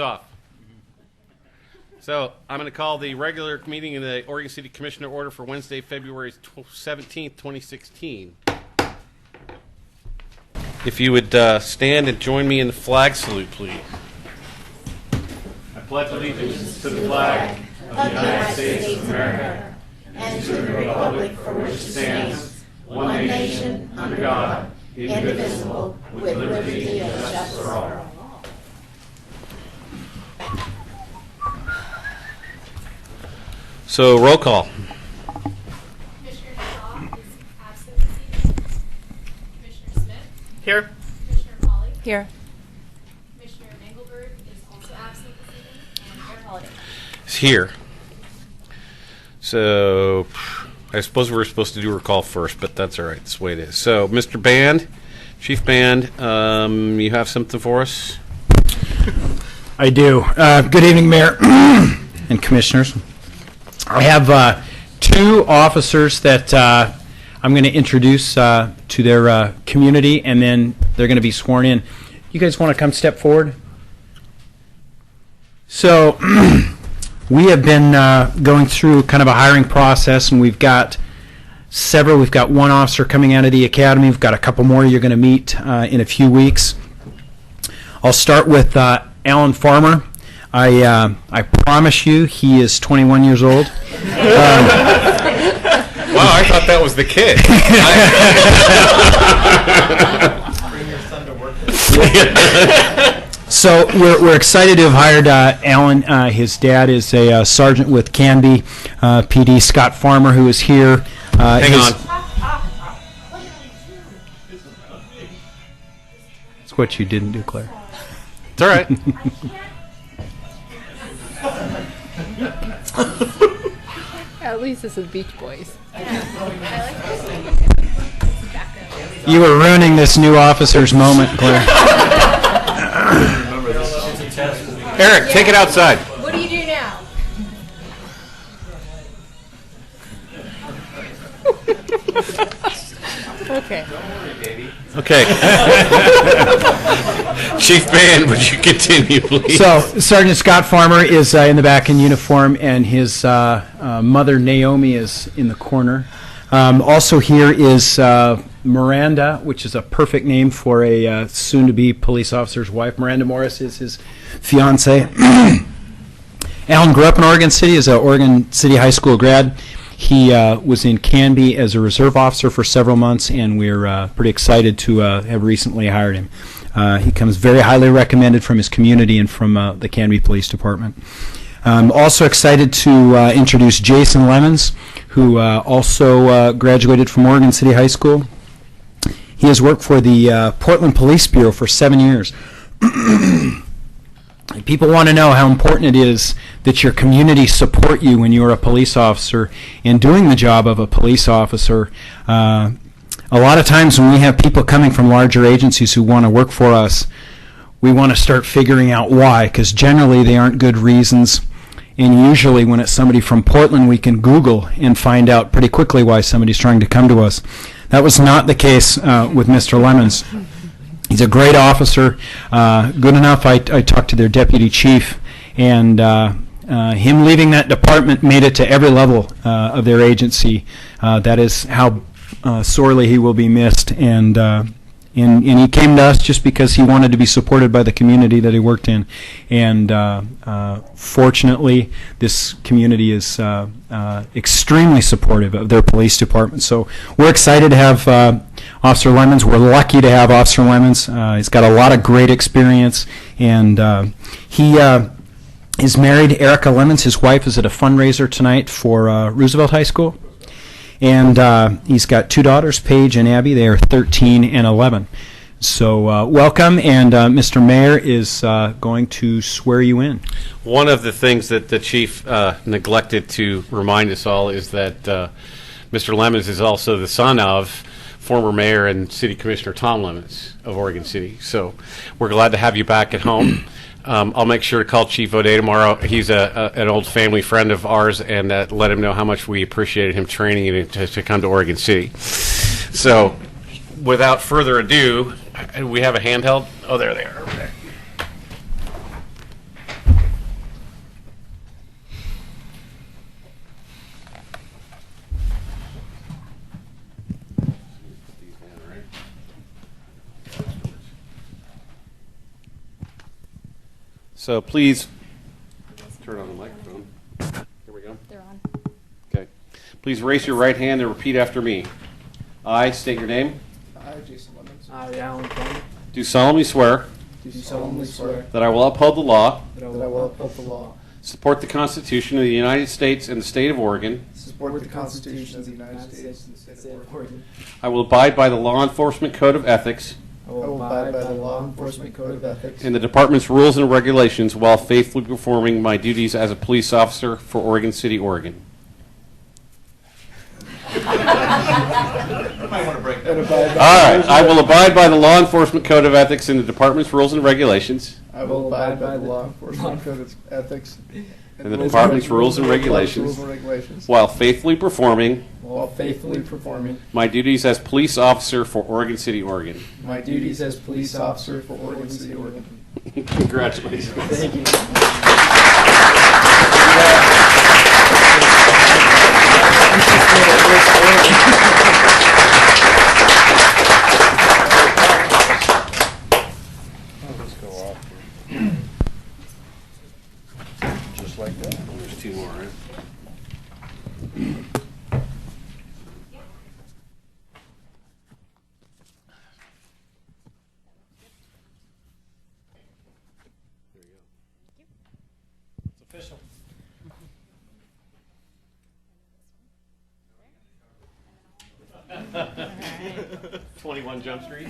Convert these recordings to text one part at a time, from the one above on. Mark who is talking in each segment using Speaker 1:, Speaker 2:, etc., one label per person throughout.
Speaker 1: Off. So I'm going to call the regular meeting of the Oregon City Commissioner order for Wednesday, February 17th, 2016. If you would stand and join me in the flag salute, please. I pledge allegiance to the flag of the United States of America and to the republic for which it stands, one nation, under God, indivisible, with liberty and justice for all. So, roll call.
Speaker 2: Commissioner Shaw is absent this evening. Commissioner Smith?
Speaker 3: Here.
Speaker 2: Commissioner Polly?
Speaker 4: Here.
Speaker 2: Commissioner Mangelberg is also absent this evening. And Mayor Holliday.
Speaker 1: Is here. So, I suppose we were supposed to do a call first, but that's all right. That's the way it is. So, Mr. Band, Chief Band, you have something for us?
Speaker 3: I do. Good evening, Mayor and Commissioners. I have two officers that I'm going to introduce to their community, and then they're going to be sworn in. You guys want to come step forward? So we have been going through kind of a hiring process, and we've got several. We've got one officer coming out of the academy. We've got a couple more you're going to meet in a few weeks. I'll start with Alan Farmer. I promise you, he is 21 years old.
Speaker 1: Wow, I thought that was the kid.
Speaker 3: Bring your son to work. So we're excited to have hired Alan. His dad is a sergeant with Canby PD. Scott Farmer, who is here.
Speaker 1: Hang on.
Speaker 3: That's what you didn't do, Claire.
Speaker 1: It's all right.
Speaker 4: At least this is Beach Boys.
Speaker 3: You were ruining this new officer's moment, Claire.
Speaker 1: Eric, take it outside.
Speaker 2: What do you do now?
Speaker 4: Okay.
Speaker 1: Okay. Chief Band, would you continue, please?
Speaker 3: So Sergeant Scott Farmer is in the back in uniform, and his mother, Naomi, is in the corner. Also here is Miranda, which is a perfect name for a soon-to-be police officer's wife. Miranda Morris is his fiance. Alan grew up in Oregon City, is an Oregon City High School grad. He was in Canby as a reserve officer for several months, and we're pretty excited to have recently hired him. He comes very highly recommended from his community and from the Canby Police Department. I'm also excited to introduce Jason Lemons, who also graduated from Oregon City High School. He has worked for the Portland Police Bureau for 7 years. People want to know how important it is that your community support you when you're a police officer and doing the job of a police officer. A lot of times when we have people coming from larger agencies who want to work for us, we want to start figuring out why, because generally they aren't good reasons. And usually when it's somebody from Portland, we can Google and find out pretty quickly why somebody's trying to come to us. That was not the case with Mr. Lemons. He's a great officer, good enough. I talked to their deputy chief, and him leaving that department made it to every level of their agency. That is how sorely he will be missed, and he came to us just because he wanted to be supported by the community that he worked in. And fortunately, this community is extremely supportive of their police department. So we're excited to have Officer Lemons. We're lucky to have Officer Lemons. He's got a lot of great experience, and he is married to Erica Lemons. His wife is at a fundraiser tonight for Roosevelt High School. And he's got two daughters, Paige and Abby. They are 13 and 11. So welcome, and Mr. Mayor is going to swear you in.
Speaker 1: One of the things that the chief neglected to remind us all is that Mr. Lemons is also the son of former mayor and city commissioner Tom Lemons of Oregon City. So we're glad to have you back at home. I'll make sure to call Chief O'Day tomorrow. He's an old family friend of ours, and let him know how much we appreciated him training you to come to Oregon City. So without further ado, we have a handheld. Oh, there they are over there. So please turn on the microphone. Here we go.
Speaker 2: They're on.
Speaker 1: Okay. Please raise your right hand and repeat after me. I state your name.
Speaker 5: I, Jason Lemons,
Speaker 6: I, Alan Plummer,
Speaker 1: Do solemnly swear
Speaker 5: do solemnly swear
Speaker 1: that I will uphold the law,
Speaker 5: that I will uphold the law,
Speaker 1: support the Constitution of the United States and the state of Oregon.
Speaker 5: support the Constitution of the United States and the state of Oregon.
Speaker 1: I will abide by the law enforcement code of ethics
Speaker 5: I will abide by the law enforcement code of ethics
Speaker 1: and the department's rules and regulations while faithfully performing my duties as a police officer for Oregon City, Oregon.
Speaker 5: and abide by
Speaker 1: All right. I will abide by the law enforcement code of ethics and the department's rules and regulations
Speaker 5: I will abide by the law enforcement code of ethics
Speaker 1: and the department's rules and regulations while faithfully performing
Speaker 5: while faithfully performing
Speaker 1: my duties as police officer for Oregon City, Oregon.
Speaker 5: my duties as police officer for Oregon City, Oregon.
Speaker 1: Congratulations.
Speaker 5: Thank you.
Speaker 6: just like that.
Speaker 1: There's two more, right?
Speaker 6: It's official.
Speaker 4: Alright.
Speaker 1: 21 Jump Street.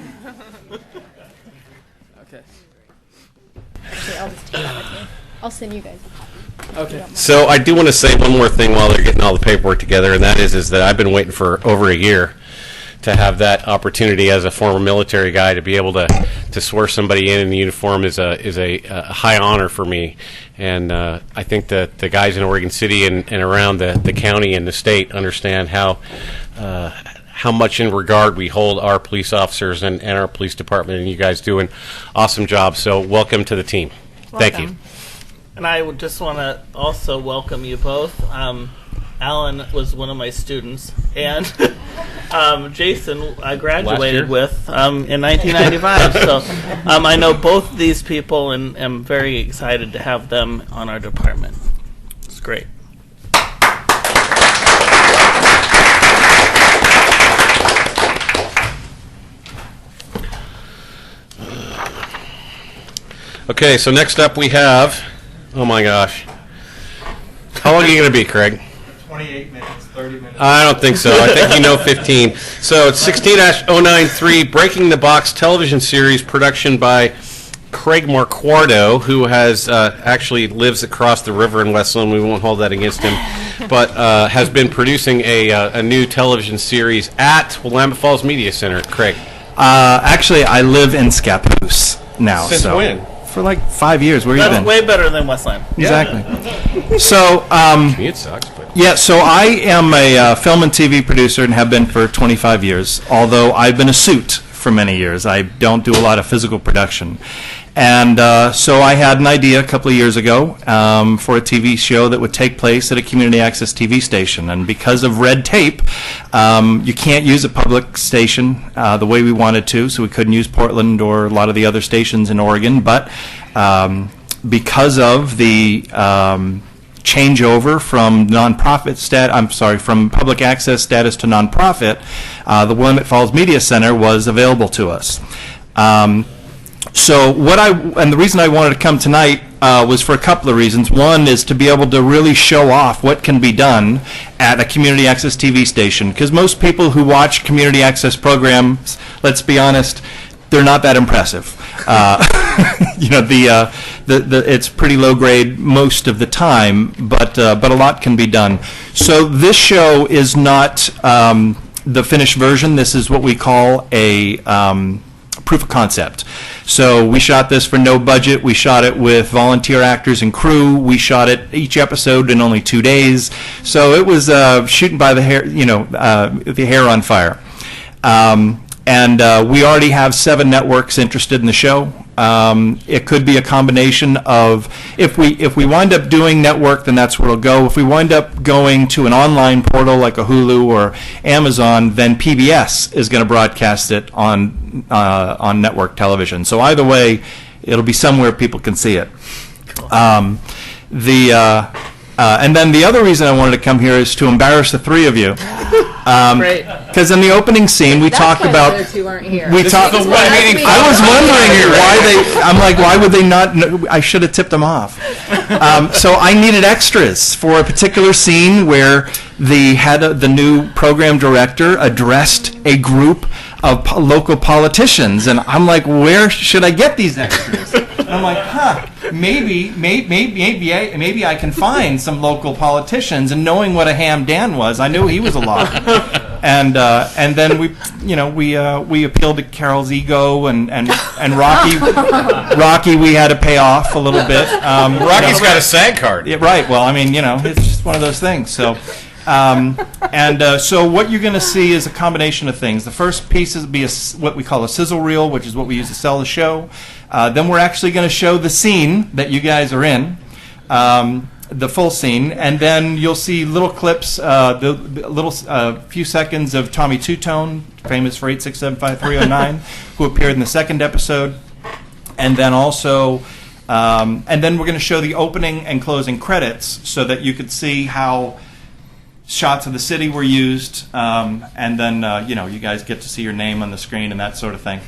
Speaker 5: Okay.
Speaker 2: Actually, I'll just take that with me. I'll send you guys a copy.
Speaker 5: Okay.
Speaker 1: So I do want to say one more thing while they're getting all the paperwork together, and that is that I've been waiting for over a year to have that opportunity as a former military guy to be able to swear somebody in the uniform is a high honor for me. And I think that the guys in Oregon City and around the county and the state understand how much in regard we hold our police officers and our police department, and you guys do an awesome job. So welcome to the team. Thank you.
Speaker 7: Welcome. And I would just want to also welcome you both. Alan was one of my students, and Jason I graduated with in 1995. So I know both these people, and am very excited to have them on our department. It's great.
Speaker 1: Okay, so next up we have, oh my gosh. How long are you going to be, Craig?
Speaker 6: 28 minutes, 30 minutes.
Speaker 1: I don't think so. I think you know 15. So it's 16-093, Breaking the Box television series production by Craig Marquardo, who has actually lives across the river in Westland. We won't hold that against him, but has been producing a new television series at Willamette Falls Media Center. Craig.
Speaker 8: Actually, I live in Scappoose now.
Speaker 1: Since
Speaker 8: so
Speaker 1: when?
Speaker 8: For like 5 years. Where you
Speaker 7: That's
Speaker 8: been?
Speaker 7: way better than Westland.
Speaker 8: Exactly. So,
Speaker 1: It sucks, but
Speaker 8: yeah, so I am a film and TV producer and have been for 25 years, although I've been a suit for many years. I don't do a lot of physical production. And so I had an idea a couple of years ago for a TV show that would take place at a community access TV station. And because of red tape, you can't use a public station the way we wanted to, so we couldn't use Portland or a lot of the other stations in Oregon. But because of the changeover from from public access status to nonprofit, the Willamette Falls Media Center was available to us. So the reason I wanted to come tonight was for a couple of reasons. One is to be able to really show off what can be done at a community access TV station, because most people who watch community access programs, let's be honest, they're not that impressive. It's pretty low grade most of the time, but a lot can be done. So this show is not the finished version. This is what we call a proof of concept. So we shot this for no budget. We shot it with volunteer actors and crew. We shot it each episode in only 2 days. So it was shooting by the hair, the hair on fire. And we already have 7 networks interested in the show. It could be a combination of, if we wind up doing network, then that's where it'll go. If we wind up going to an online portal like a Hulu or Amazon, then PBS is going to broadcast it on network television. So either way, it'll be somewhere people can see it. And then the other reason I wanted to come here is to embarrass the three of you.
Speaker 7: Great.
Speaker 8: Because in the opening scene, we talked about.
Speaker 4: The other two aren't here.
Speaker 8: We talked.
Speaker 1: is the one meeting
Speaker 8: I was wondering why they. I'm like, why would they not? I should have tipped them off. So I needed extras for a particular scene where the new program director addressed a group of local politicians, and I'm like, where should I get these extras? And I'm like, maybe I can find some local politicians. And knowing what a ham Dan was, I knew he was a lot. And then we appealed to Carol's ego and Rocky. Rocky, we had to pay off a little bit.
Speaker 1: Rocky's got a SAG card.
Speaker 8: Yeah, right. Well, I mean, it's just one of those things. So. So what you're going to see is a combination of things. The first piece is what we call a sizzle reel, which is what we use to sell the show. Then we're actually going to show the scene that you guys are in, the full scene, and then you'll see little clips, few seconds of Tommy Two-Tone, famous for 8675309, who appeared in the second episode, and then also. And then we're going to show the opening and closing credits so that you could see how shots of the city were used, and then you guys get to see your name on the screen and that sort of thing.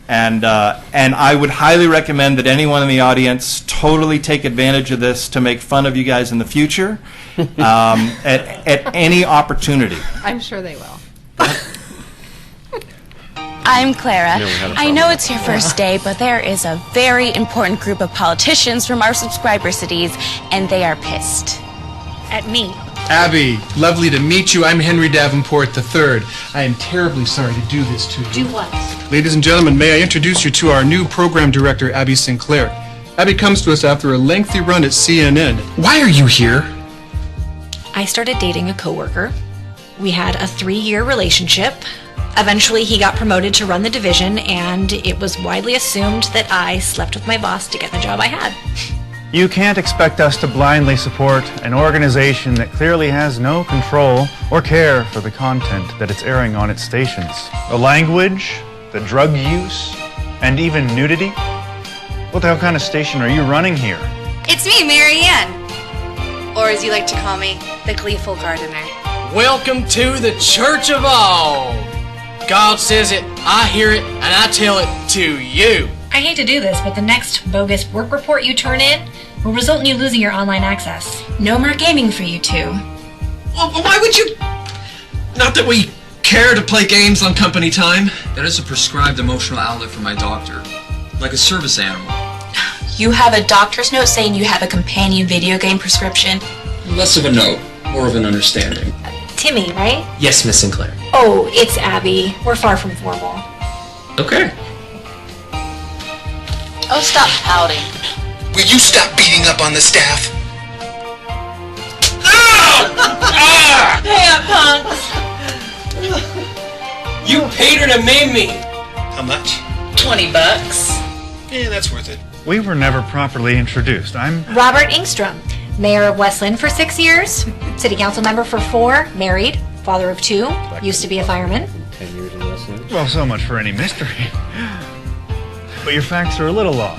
Speaker 8: And I would highly recommend that anyone in the audience totally take advantage of this to make fun of you guys in the future at any opportunity.
Speaker 4: I'm sure they will.
Speaker 9: I'm Clara.
Speaker 1: Never had a
Speaker 9: I
Speaker 1: problem
Speaker 9: know
Speaker 1: with
Speaker 9: it's your first day, but there is a very important group of politicians from our subscriber cities, and they are pissed at me.
Speaker 10: Abby, lovely to meet you. I'm Henry Davenport III. I am terribly sorry to do this to you.
Speaker 9: Do what?
Speaker 10: Ladies and gentlemen, may I introduce you to our new program director, Abby Sinclair. Abby comes to us after a lengthy run at CNN. Why are you here?
Speaker 11: I started dating a coworker. We had a 3-year relationship. Eventually, he got promoted to run the division, and it was widely assumed that I slept with my boss to get the job I had.
Speaker 6: You can't expect us to blindly support an organization that clearly has no control or care for the content that it's airing on its stations. The language, the drug use, and even nudity? What the hell kind of station are you running here?
Speaker 9: It's me, Marianne. Or as you like to call me, the gleeful gardener.
Speaker 12: Welcome to the Church of All. God says it, I hear it, and I tell it to you.
Speaker 11: I hate to do this, but the next bogus work report you turn in will result in you losing your online access. No more gaming for you two.
Speaker 12: Well, why would you? Not that we care to play games on company time.
Speaker 13: That is a prescribed emotional outlet for my doctor, like a service animal.
Speaker 9: You have a doctor's note saying you have a companion video game prescription?
Speaker 13: Less of a note, more of an understanding.
Speaker 11: Timmy, right?
Speaker 13: Yes, Miss Sinclair.
Speaker 11: Oh, it's Abby. We're far from formal.
Speaker 13: Okay.
Speaker 9: Oh, stop pouting.
Speaker 12: Will you stop beating up on the staff?
Speaker 9: Hey up, punks!
Speaker 12: You paid her to maim me. How much?
Speaker 9: $20.
Speaker 12: Yeah, that's worth it.
Speaker 6: We were never properly introduced. I'm
Speaker 11: Robert Engstrom, mayor of West Lynn for 6 years, city council member for 4, married, father of 2, used to be a fireman.
Speaker 1: 10 years in Westland.
Speaker 6: well, so much for any mystery. But your facts are a little off.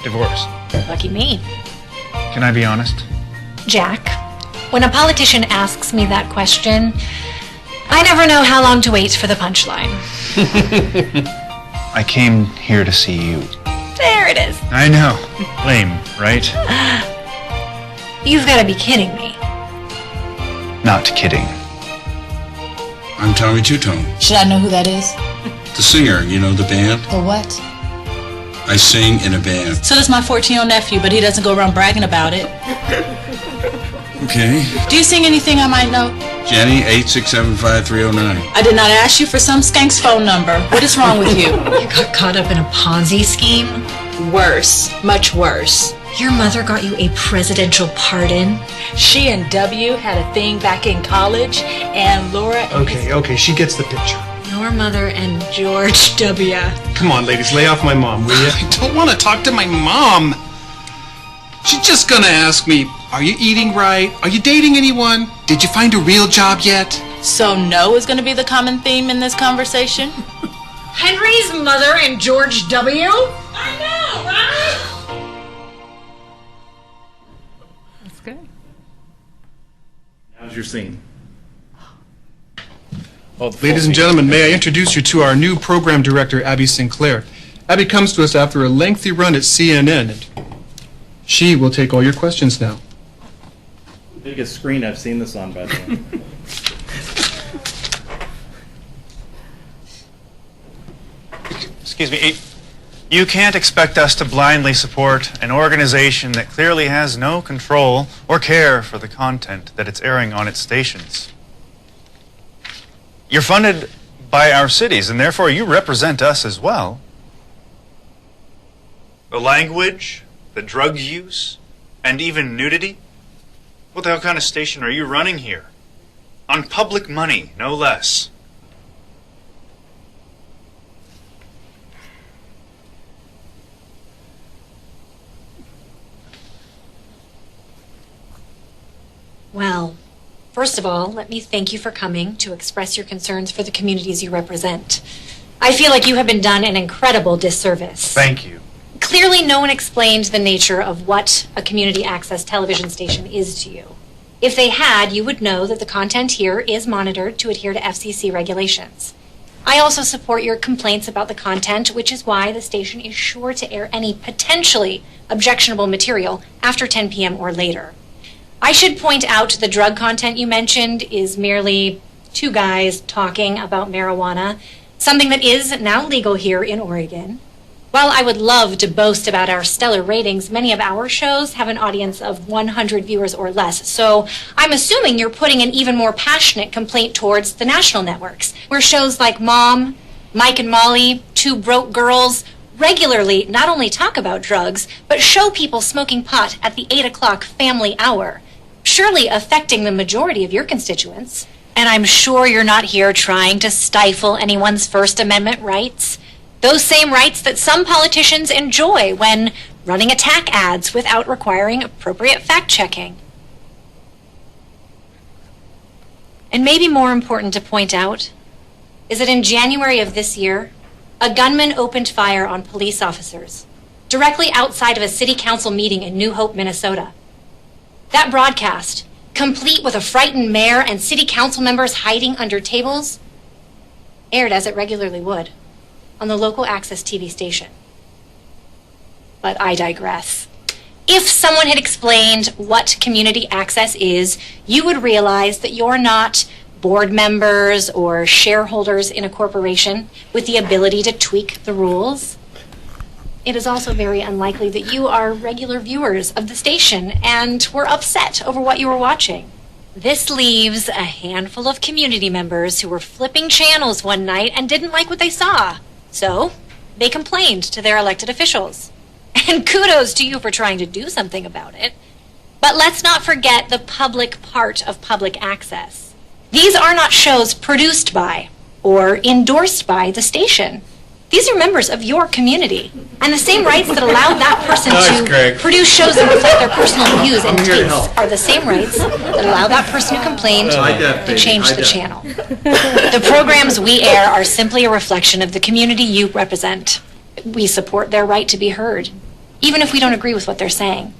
Speaker 6: Divorced.
Speaker 11: Lucky me.
Speaker 6: Can I be honest?
Speaker 11: Jack, when a politician asks me that question, I never know how long to wait for the punchline.
Speaker 6: I came here to see you.
Speaker 11: There it is.
Speaker 6: I know. Lame, right?
Speaker 11: You've got to be kidding me.
Speaker 6: Not kidding.
Speaker 14: I'm Tommy Two-Tone,
Speaker 9: Should I know who that is?
Speaker 14: the singer, you know, the band.
Speaker 9: The what?
Speaker 14: I sing in a band.
Speaker 9: So does my 14-year-old nephew, but he doesn't go around bragging about it.
Speaker 14: Okay.
Speaker 9: Do you sing anything I might know?
Speaker 14: Jenny, 8675309.
Speaker 9: I did not ask you for some skank's phone number. What is wrong with you?
Speaker 11: You got caught up in a Ponzi scheme?
Speaker 9: Worse. Much worse.
Speaker 11: Your mother got you a presidential pardon?
Speaker 9: She and W had a thing back in college, and Laura...
Speaker 10: Okay, she gets the picture.
Speaker 11: Your mother and George W.
Speaker 10: Come on, ladies, lay off my mom, will you?
Speaker 12: I don't want to talk to my mom. She's just gonna ask me, are you eating right? Are you dating anyone? Did you find a real job yet?
Speaker 9: So no is going to be the common theme in this conversation?
Speaker 11: Henry's mother and George W.? I know, right?
Speaker 4: Okay.
Speaker 8: How's your scene?
Speaker 10: Ladies and gentlemen, may I introduce you to our new program director, Abby Sinclair. Abby comes to us after a lengthy run at CNN, and she will take all your questions now.
Speaker 8: Biggest screen I've seen this on, by the way.
Speaker 6: Excuse me. You can't expect us to blindly support an organization that clearly has no control or care for the content that it's airing on its stations. You're funded by our cities, and therefore you represent us as well. The language, the drug use, and even nudity? What the hell kind of station are you running here? On public money, no less.
Speaker 11: Well, first of all, let me thank you for coming to express your concerns for the communities you represent. I feel like you have been done an incredible disservice.
Speaker 6: Thank you.
Speaker 11: Clearly, no one explained the nature of what a community access television station is to you. If they had, you would know that the content here is monitored to adhere to FCC regulations. I also support your complaints about the content, which is why the station is sure to air any potentially objectionable material after 10 p.m. or later. I should point out the drug content you mentioned is merely two guys talking about marijuana, something that is now legal here in Oregon. While I would love to boast about our stellar ratings, many of our shows have an audience of 100 viewers or less, so I'm assuming you're putting an even more passionate complaint towards the national networks, where shows like Mom, Mike and Molly, Two Broke Girls regularly not only talk about drugs, but show people smoking pot at the 8 o'clock family hour, surely affecting the majority of your constituents. And I'm sure you're not here trying to stifle anyone's First Amendment rights. Those same rights that some politicians enjoy when running attack ads without requiring appropriate fact-checking. And maybe more important to point out is that in January of this year, a gunman opened fire on police officers directly outside of a city council meeting in New Hope, Minnesota. That broadcast, complete with a frightened mayor and city council members hiding under tables, aired as it regularly would on the local access TV station. But I digress. If someone had explained what community access is, you would realize that you're not board members or shareholders in a corporation with the ability to tweak the rules. It is also very unlikely that you are regular viewers of the station and were upset over what you were watching. This leaves a handful of community members who were flipping channels one night and didn't like what they saw. So they complained to their elected officials. And kudos to you for trying to do something about it. But let's not forget the public part of public access. These are not shows produced by or endorsed by the station. These are members of your community, and the same rights that allow that person to produce shows that reflect their personal views and tastes are the same rights that allow that person who complained to change the channel. The programs we air are simply a reflection of the community you represent. We support their right to be heard, even if we don't agree with what they're saying.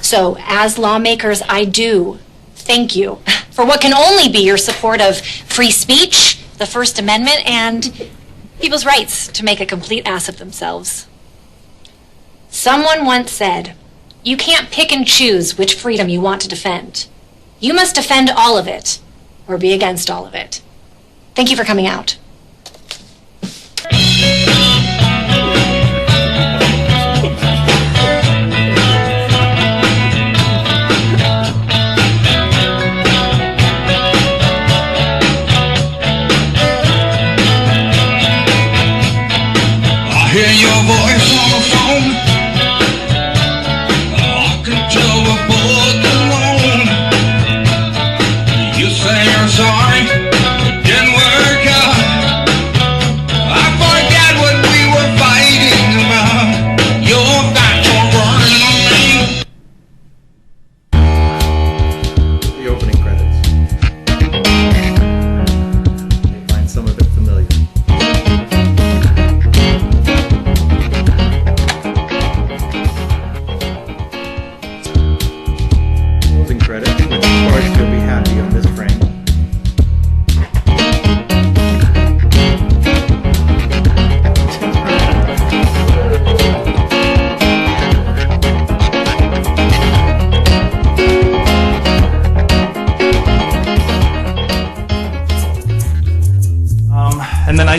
Speaker 11: So, as lawmakers, I do thank you for what can only be your support of free speech, the First Amendment, and people's rights to make a complete ass of themselves. Someone once said, you can't pick and choose which freedom you want to defend. You must defend all of it, or be against all of it. Thank you for coming out.
Speaker 15: I hear your voice on the phone. I can tell we're both alone. You say you're sorry, it didn't work out.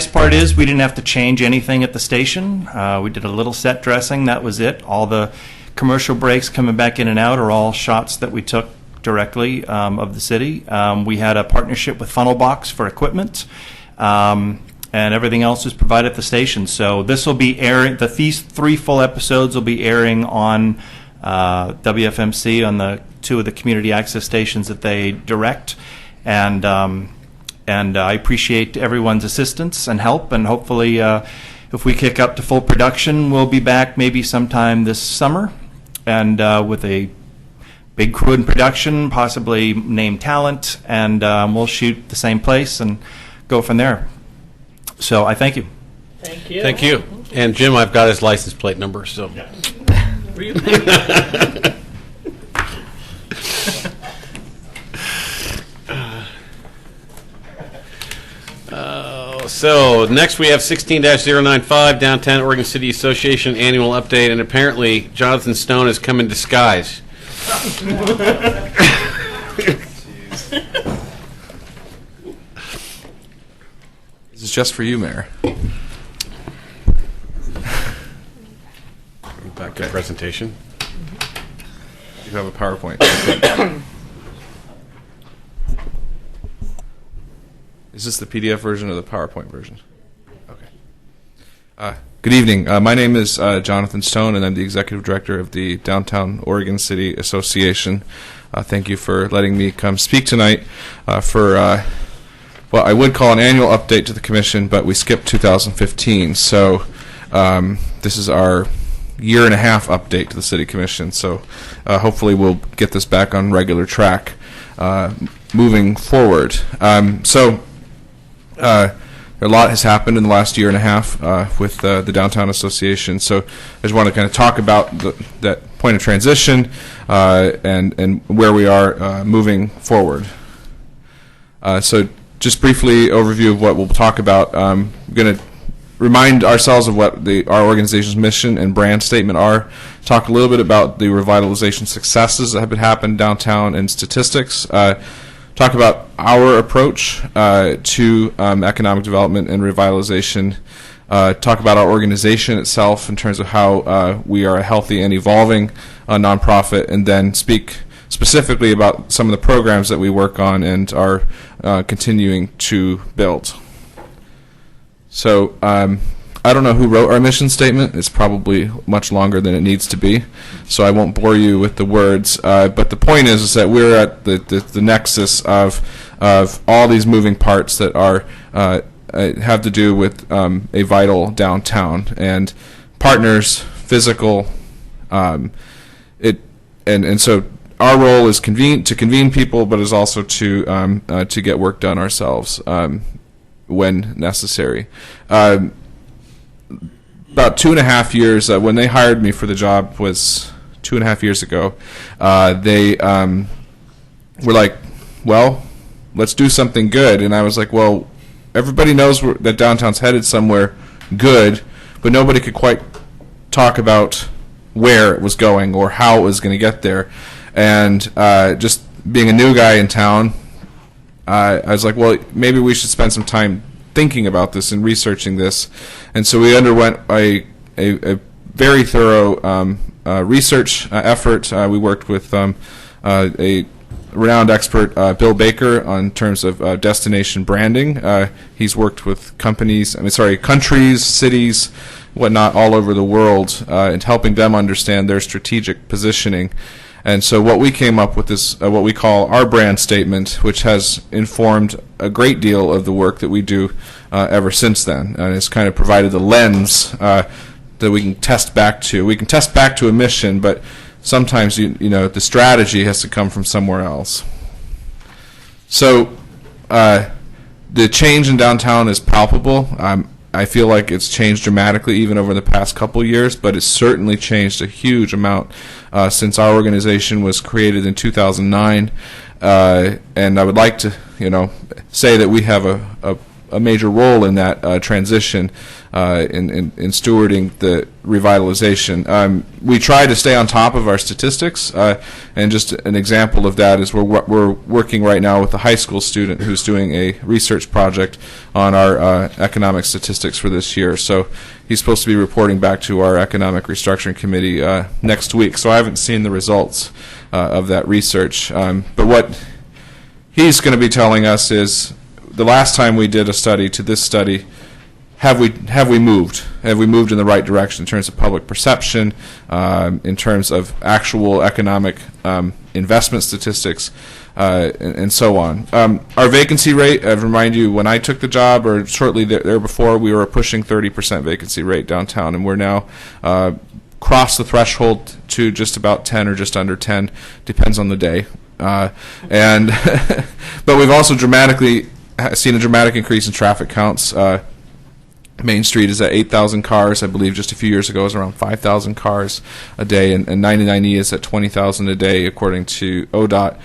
Speaker 8: part is we didn't have to change anything at the station. We did a little set dressing, that was it. All the commercial breaks coming back in and out are all shots that we took directly of the city. We had a partnership with Funnelbox for equipment, and everything else is provided at the station. So this will be airing, these 3 full episodes will be airing on WFMC on the 2 of the community access stations that they direct. And I appreciate everyone's assistance and help, and hopefully if we kick up to full production, we'll be back maybe sometime this summer, and with a big crew in production, possibly name talent, and we'll shoot the same place and go from there. So I thank you.
Speaker 7: Thank you.
Speaker 1: Thank you. And Jim, I've got his license plate number, so.
Speaker 7: Were you paying?
Speaker 1: So next we have 16-095 Downtown Oregon City Association Annual Update, and apparently Jonathan Stone has come in disguise.
Speaker 16: This is just for you, Mayor.
Speaker 1: Back to presentation.
Speaker 16: You have a PowerPoint. Is this the PDF version or the PowerPoint version? Okay. Good evening. My name is Jonathan Stone, and I'm the Executive Director of the Downtown Oregon City Association. Thank you for letting me come speak tonight for what I would call an annual update to the Commission, but we skipped 2015. So this is our year-and-a-half update to the City Commission. So hopefully we'll get this back on regular track moving forward. A lot has happened in the last year and a half with the Downtown Association. So I just want to kind of talk about that point of transition and where we are moving forward. So just briefly overview of what we'll talk about. I'm going to remind ourselves of what our organization's mission and brand statement are. Talk a little bit about the revitalization successes that have happened downtown and statistics. Talk about our approach to economic development and revitalization. Talk about our organization itself in terms of how we are a healthy and evolving nonprofit, and then speak specifically about some of the programs that we work on and are continuing to build. So I don't know who wrote our mission statement. It's probably much longer than it needs to be, so I won't bore you with the words. But the point is that we're at the nexus of all these moving parts that are have to do with a vital downtown and partners, physical. And so our role is to convene people, but is also to get work done ourselves when necessary. About 2.5 years, when they hired me for the job was 2.5 years ago, they were like, well, let's do something good. And I was like, well, everybody knows that downtown's headed somewhere good, but nobody could quite talk about where it was going or how it was going to get there. And just being a new guy in town, I was like, well, maybe we should spend some time thinking about this and researching this. And so we underwent a very thorough research effort. We worked with a renowned expert, Bill Baker, on terms of destination branding. He's worked with countries, cities, whatnot, all over the world, and helping them understand their strategic positioning. And so what we came up with is what we call our brand statement, which has informed a great deal of the work that we do ever since then. And it's kind of provided the lens that we can test back to. We can test back to a mission, but sometimes the strategy has to come from somewhere else. So the change in downtown is palpable. I feel like it's changed dramatically even over the past couple years, but it's certainly changed a huge amount since our organization was created in 2009. And I would like to, say that we have a a major role in that transition in stewarding the revitalization. We try to stay on top of our statistics, and just an example of that is we're working right now with a high school student who's doing a research project on our economic statistics for this year. So he's supposed to be reporting back to our Economic Restructuring Committee next week. So I haven't seen the results of that research. But what he's going to be telling us is the last time we did a study to this study, have we moved? Have we moved in the right direction in terms of public perception, in terms of actual economic investment statistics, and so on? Our vacancy rate, I remind you, when I took the job, or shortly there before, we were pushing 30% vacancy rate downtown, and we're now crossed the threshold to just about 10 or just under 10, depends on the day. But we've also seen a dramatic increase in traffic counts. Main Street is at 8,000 cars. I believe just a few years ago it was around 5,000 cars a day, and 99E is at 20,000 a day, according to ODOT.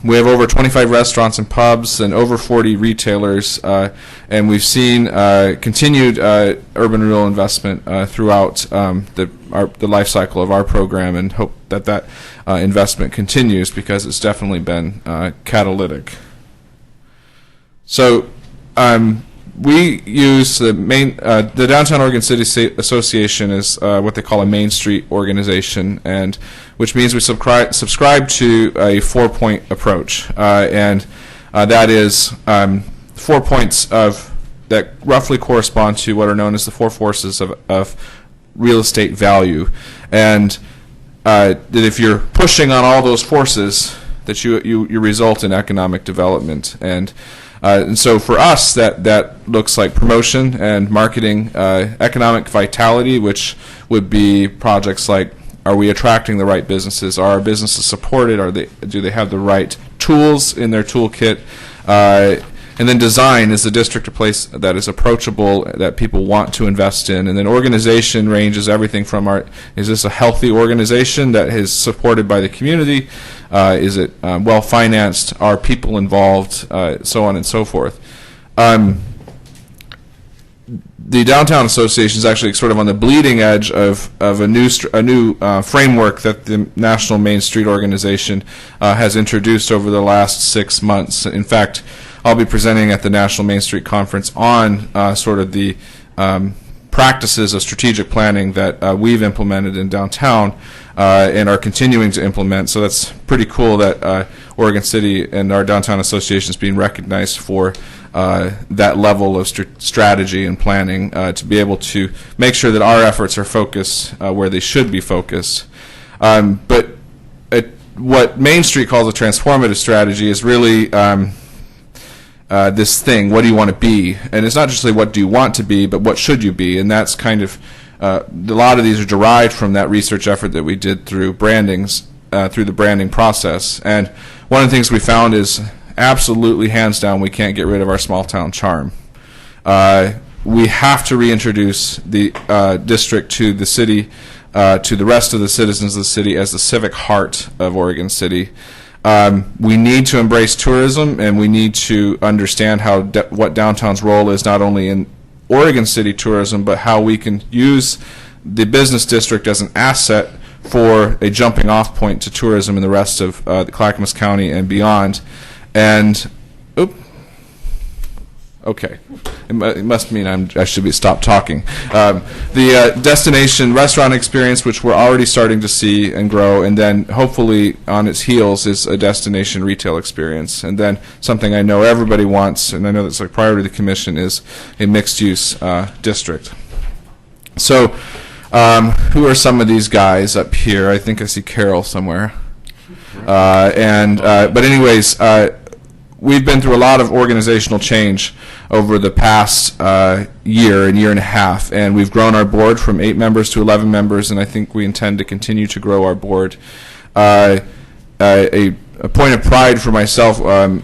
Speaker 16: We have over 25 restaurants and pubs and over 40 retailers, and we've seen continued urban renewal investment throughout the life cycle of our program, and hope that investment continues, because it's definitely been catalytic. So we use the Downtown Oregon City Association is what they call a Main Street organization, and which means we subscribe to a 4-point approach, and that is 4 points that roughly correspond to what are known as the 4 forces of real estate value, and that if you're pushing on all those forces, that you result in economic development. And so for us, that looks like promotion and marketing, economic vitality, which would be projects like, are we attracting the right businesses? Are our businesses supported? Do they have the right tools in their toolkit? And then design, is the district a place that is approachable, that people want to invest in? And then organization ranges everything from is this a healthy organization that is supported by the community? Is it well financed? Are people involved? So on and so forth. The Downtown Association is actually sort of on the bleeding edge of a new framework that the National Main Street Organization has introduced over the last 6 months. In fact, I'll be presenting at the National Main Street Conference on sort of the practices of strategic planning that we've implemented in downtown and are continuing to implement. So that's pretty cool that Oregon City and our Downtown Association is being recognized for that level of strategy and planning to be able to make sure that our efforts are focused where they should be focused. But what Main Street calls a transformative strategy is really this thing, what do you want to be? And it's not just like what do you want to be, but what should you be? And that's kind of, a lot of these are derived from that research effort that we did through through the branding process. And one of the things we found is absolutely, hands down, we can't get rid of our small town charm. We have to reintroduce the district to the city, to the rest of the citizens of the city as the civic heart of Oregon City. We need to embrace tourism, and we need to understand what downtown's role is, not only in Oregon City tourism, but how we can use the business district as an asset for a jumping off point to tourism in the rest of the Clackamas County and beyond. And okay, it must mean I should be stopped talking. The destination restaurant experience, which we're already starting to see and grow, and then hopefully on its heels is a destination retail experience. And then something I know everybody wants, and I know that's like priority to the commission, is a mixed-use district. So who are some of these guys up here? I think I see Carol somewhere. But anyways, we've been through a lot of organizational change over the past year and a half, and we've grown our board from 8 members to 11 members, and I think we intend to continue to grow our board. A point of pride for myself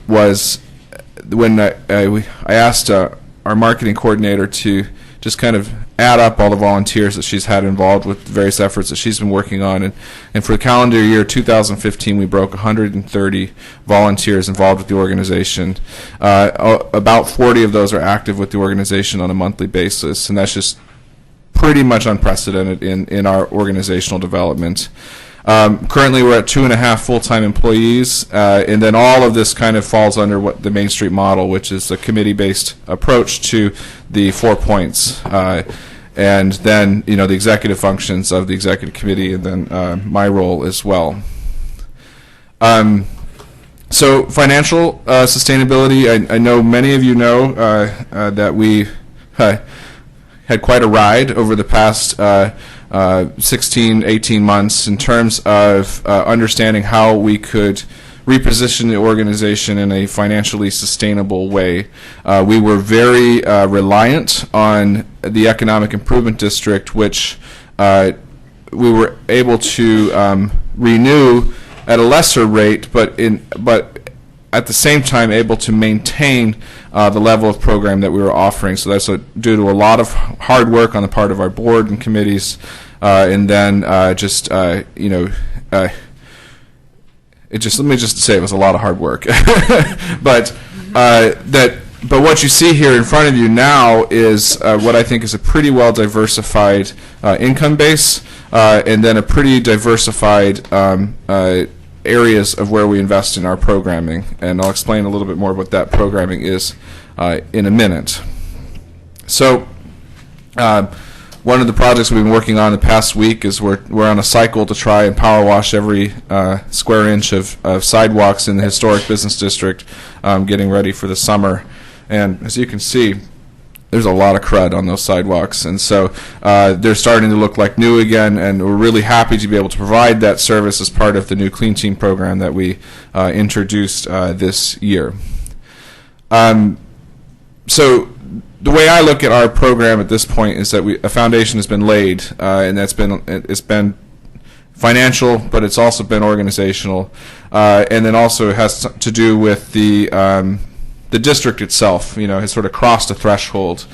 Speaker 16: was when I asked our marketing coordinator to just kind of add up all the volunteers that she's had involved with the various efforts that she's been working on. And for the calendar year 2015, we broke 130 volunteers involved with the organization. About 40 of those are active with the organization on a monthly basis, and that's just pretty much unprecedented in our organizational development. Currently, we're at 2.5 full-time employees, and then all of this kind of falls under what the Main Street model, which is a committee-based approach to the 4 points, and then the executive functions of the executive committee, and then my role as well. So financial sustainability, I know many of you know that we had quite a ride over the past 16, 18 months in terms of understanding how we could reposition the organization in a financially sustainable way. We were very reliant on the Economic Improvement District, which we were able to renew at a lesser rate, but at the same time able to maintain the level of program that we were offering. So that's due to a lot of hard work on the part of our board and committees, and then let me just say it was a lot of hard work. But what you see here in front of you now is what I think is a pretty well diversified income base, and then a pretty diversified areas of where we invest in our programming, and I'll explain a little bit more what that programming is in a minute. So one of the projects we've been working on the past week is we're on a cycle to try and power wash every square inch of sidewalks in the historic business district, getting ready for the summer. And as you can see, there's a lot of crud on those sidewalks, and so they're starting to look like new again, and we're really happy to be able to provide that service as part of the new Clean Team program that we introduced this year. So the way I look at our program at this point is that a foundation has been laid, and it's been financial, but it's also been organizational, and then also it has to do with the district itself, has sort of crossed a threshold,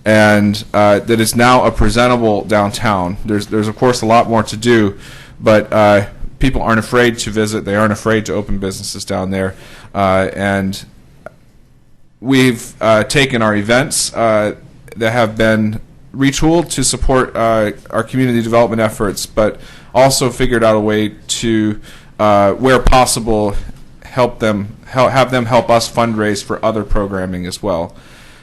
Speaker 16: and that is now a presentable downtown. There's of course a lot more to do, but people aren't afraid to visit. They aren't afraid to open businesses down there, and we've taken our events that have been retooled to support our community development efforts, but also figured out a way to, where possible, have them help us fundraise for other programming as well.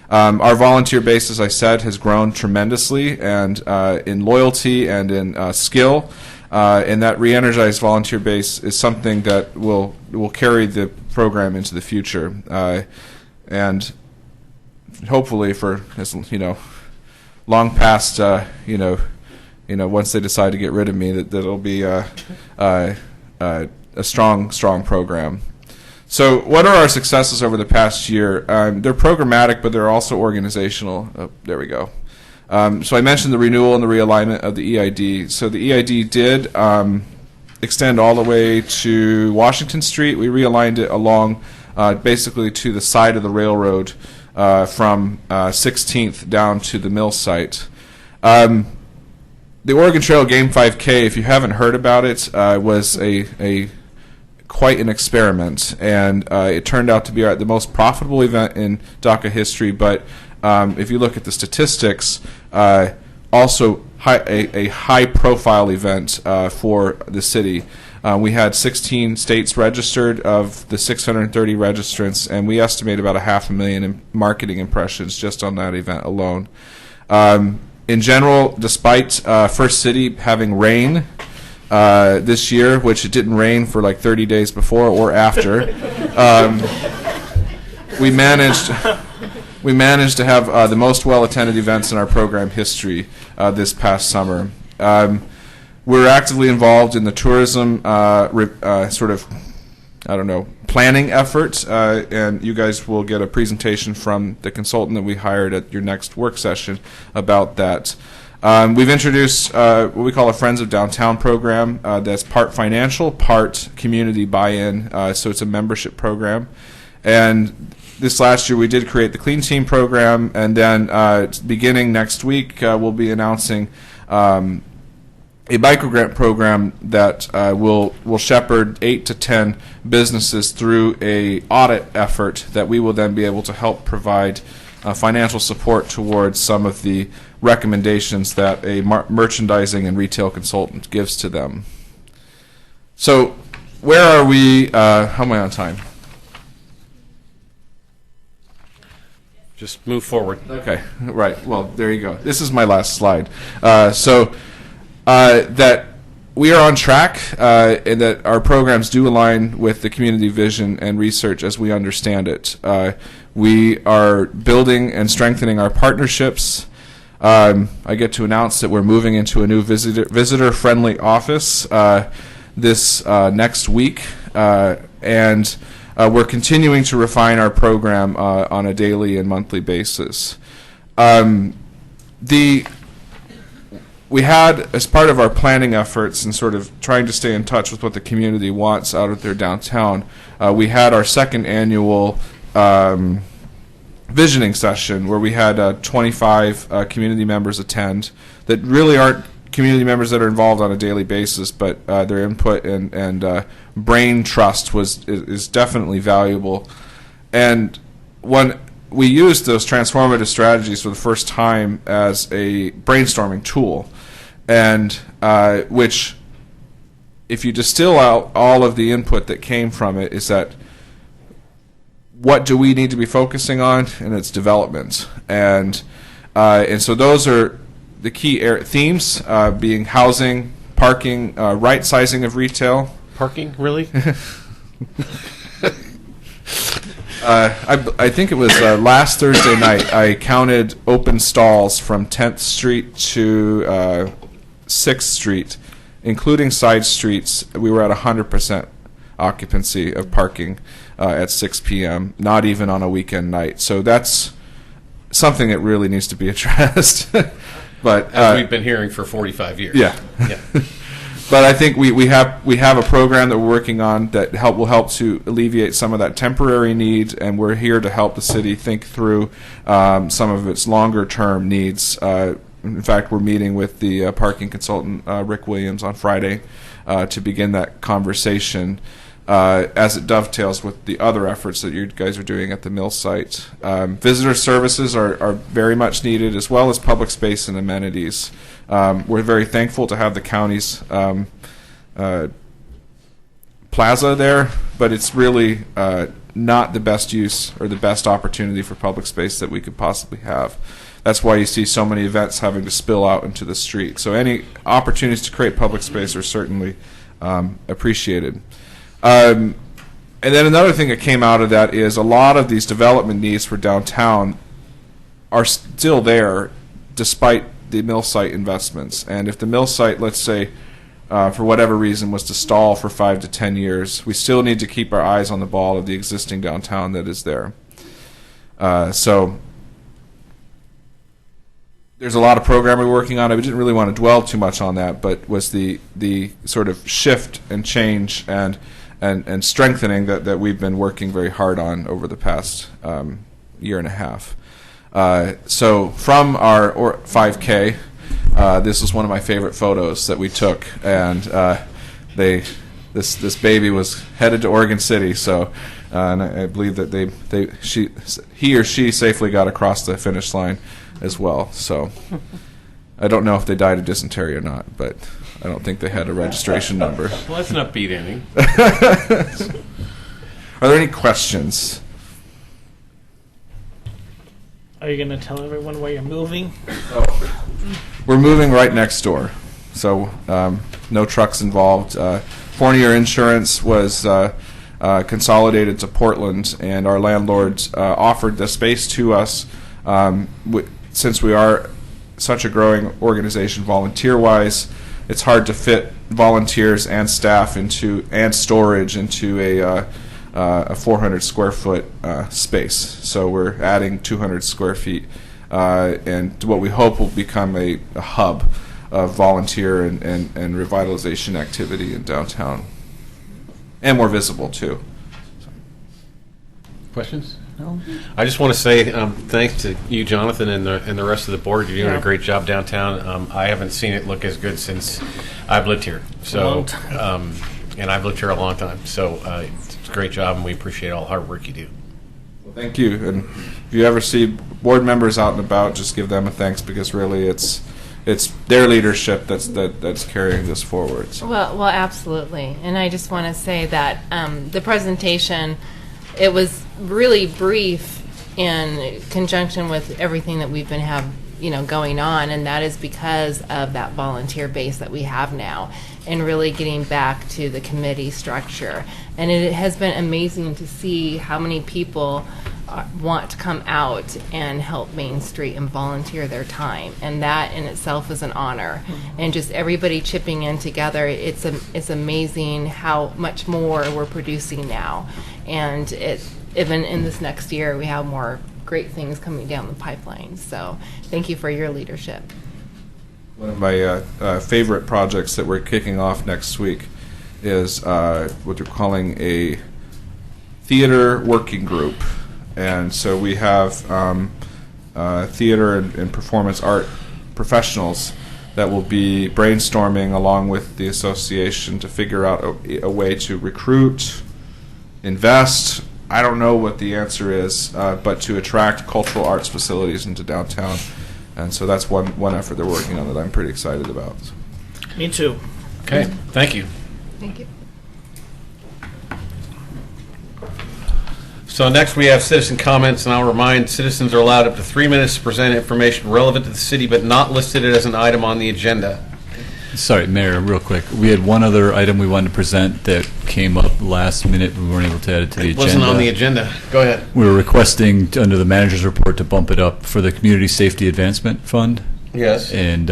Speaker 16: Our volunteer base, as I said, has grown tremendously, and in loyalty and in skill, and that re-energized volunteer base is something that will carry the program into the future, and hopefully for long past once they decide to get rid of me, that'll be a strong program. So what are our successes over the past year? They're programmatic, but they're also organizational. There we go. So I mentioned the renewal and the realignment of the EID. So the EID did extend all the way to Washington Street. We realigned it along basically to the side of the railroad from 16th down to the mill site. The Oregon Trail Game 5K, if you haven't heard about it, was a quite an experiment, and it turned out to be the most profitable event in DACA history. But if you look at the statistics, also a high-profile event for the city. We had 16 states registered of the 630 registrants, and we estimate about 500,000 marketing impressions just on that event alone. In general, despite First City having rain this year, which it didn't rain for like 30 days before or after, we managed to have the most well-attended events in our program history this past summer. We're actively involved in the tourism planning effort, and you guys will get a presentation from the consultant that we hired at your next work session about that. We've introduced what we call a Friends of Downtown program that's part financial, part community buy-in, so it's a membership program. And this last year we did create the Clean Team program, and then beginning next week we'll be announcing a microgrant program that will shepherd 8 to 10 businesses through a audit effort that we will then be able to help provide financial support towards some of the recommendations that a merchandising and retail consultant gives to them. So where are we? How am I on time?
Speaker 1: Just move forward.
Speaker 16: Okay, right. Well, there you go. This is my last slide. That we are on track and that our programs do align with the community vision and research as we understand it. We are building and strengthening our partnerships. I get to announce that we're moving into a new visitor-friendly office this next week, and we're continuing to refine our program on a daily and monthly basis. We had, as part of our planning efforts and sort of trying to stay in touch with what the community wants out of their downtown, we had our second annual visioning session where we had 25 community members attend that really aren't community members that are involved on a daily basis, but their input and brain trust is definitely valuable. And when we used those transformative strategies for the first time as a brainstorming tool, and which, if you distill out all of the input that came from it, is that what do we need to be focusing on, and it's development. And so those are the key themes, being housing, parking, right sizing of retail.
Speaker 1: Parking, really?
Speaker 16: I think it was last Thursday night. I counted open stalls from 10th Street to 6th Street, including side streets. We were at 100% occupancy of parking at 6 p.m., not even on a weekend night. So that's something that really needs to be addressed. But
Speaker 1: as we've been hearing for 45 years.
Speaker 16: Yeah. But I think we have a program that we're working on that will help to alleviate some of that temporary need, and we're here to help the city think through some of its longer term needs. In fact, we're meeting with the parking consultant Rick Williams on Friday to begin that conversation as it dovetails with the other efforts that you guys are doing at the mill site. Visitor services are very much needed, as well as public space and amenities. We're very thankful to have the county's plaza there, but it's really not the best use or the best opportunity for public space that we could possibly have. That's why you see so many events having to spill out into the street. So any opportunities to create public space are certainly appreciated. And then another thing that came out of that is a lot of these development needs for downtown are still there despite the mill site investments. And if the mill site, let's say, for whatever reason, was to stall for 5 to 10 years, we still need to keep our eyes on the ball of the existing downtown that is there. So there's a lot of programming we're working on. I didn't really want to dwell too much on that, but was the sort of shift and change and strengthening that we've been working very hard on over the past year and a half. So from our 5K, this was one of my favorite photos that we took, and this baby was headed to Oregon City. So, and I believe that he or she safely got across the finish line as well. So, I don't know if they died of dysentery or not, but I don't think they had a registration number.
Speaker 1: Well, that's an upbeat ending.
Speaker 16: Are there any questions?
Speaker 7: Are you going to tell everyone where you're moving?
Speaker 16: We're moving right next door, so no trucks involved. Fournier Insurance was consolidated to Portland, and our landlords offered the space to us. Since we are such a growing organization volunteer-wise, it's hard to fit volunteers and staff and storage into a 400 square foot space. So we're adding 200 square feet, and what we hope will become a hub of volunteer and revitalization activity in downtown, and more visible too.
Speaker 1: Questions? No. I just want to say thanks to you, Jonathan, and the rest of the board. You're doing a great job downtown. I haven't seen it look as good since I've lived here. So, and I've lived here a long time. So it's a great job, and we appreciate all the hard work you do.
Speaker 16: Well, thank you. And if you ever see board members out and about, just give them a thanks, because really it's their leadership that's carrying this forward. So.
Speaker 4: Well, absolutely. And I just want to say that the presentation, it was really brief in conjunction with everything that we've been going on, and that is because of that volunteer base that we have now, and really getting back to the committee structure. And it has been amazing to see how many people want to come out and help Main Street and volunteer their time, and that in itself is an honor. And just everybody chipping in together, it's amazing how much more we're producing now. And even in this next year, we have more great things coming down the pipeline. So thank you for your leadership.
Speaker 16: One of my favorite projects that we're kicking off next week is what they're calling a theater working group. And so we have theater and performance art professionals that will be brainstorming along with the association to figure out a way to recruit, invest, I don't know what the answer is, but to attract cultural arts facilities into downtown. And so that's one effort they're working on that I'm pretty excited about.
Speaker 7: Me too.
Speaker 1: Okay, thank you.
Speaker 4: Thank you.
Speaker 1: So next we have citizen comments, and I'll remind citizens are allowed up to 3 minutes to present information relevant to the city but not listed as an item on the agenda.
Speaker 17: Sorry, Mayor, real quick. We had one other item we wanted to present that came up last minute. We weren't able to add it to the agenda.
Speaker 1: It wasn't on the agenda. Go ahead.
Speaker 17: We were requesting, under the manager's report, to bump it up for the Community Safety Advancement Fund.
Speaker 1: Yes.
Speaker 17: And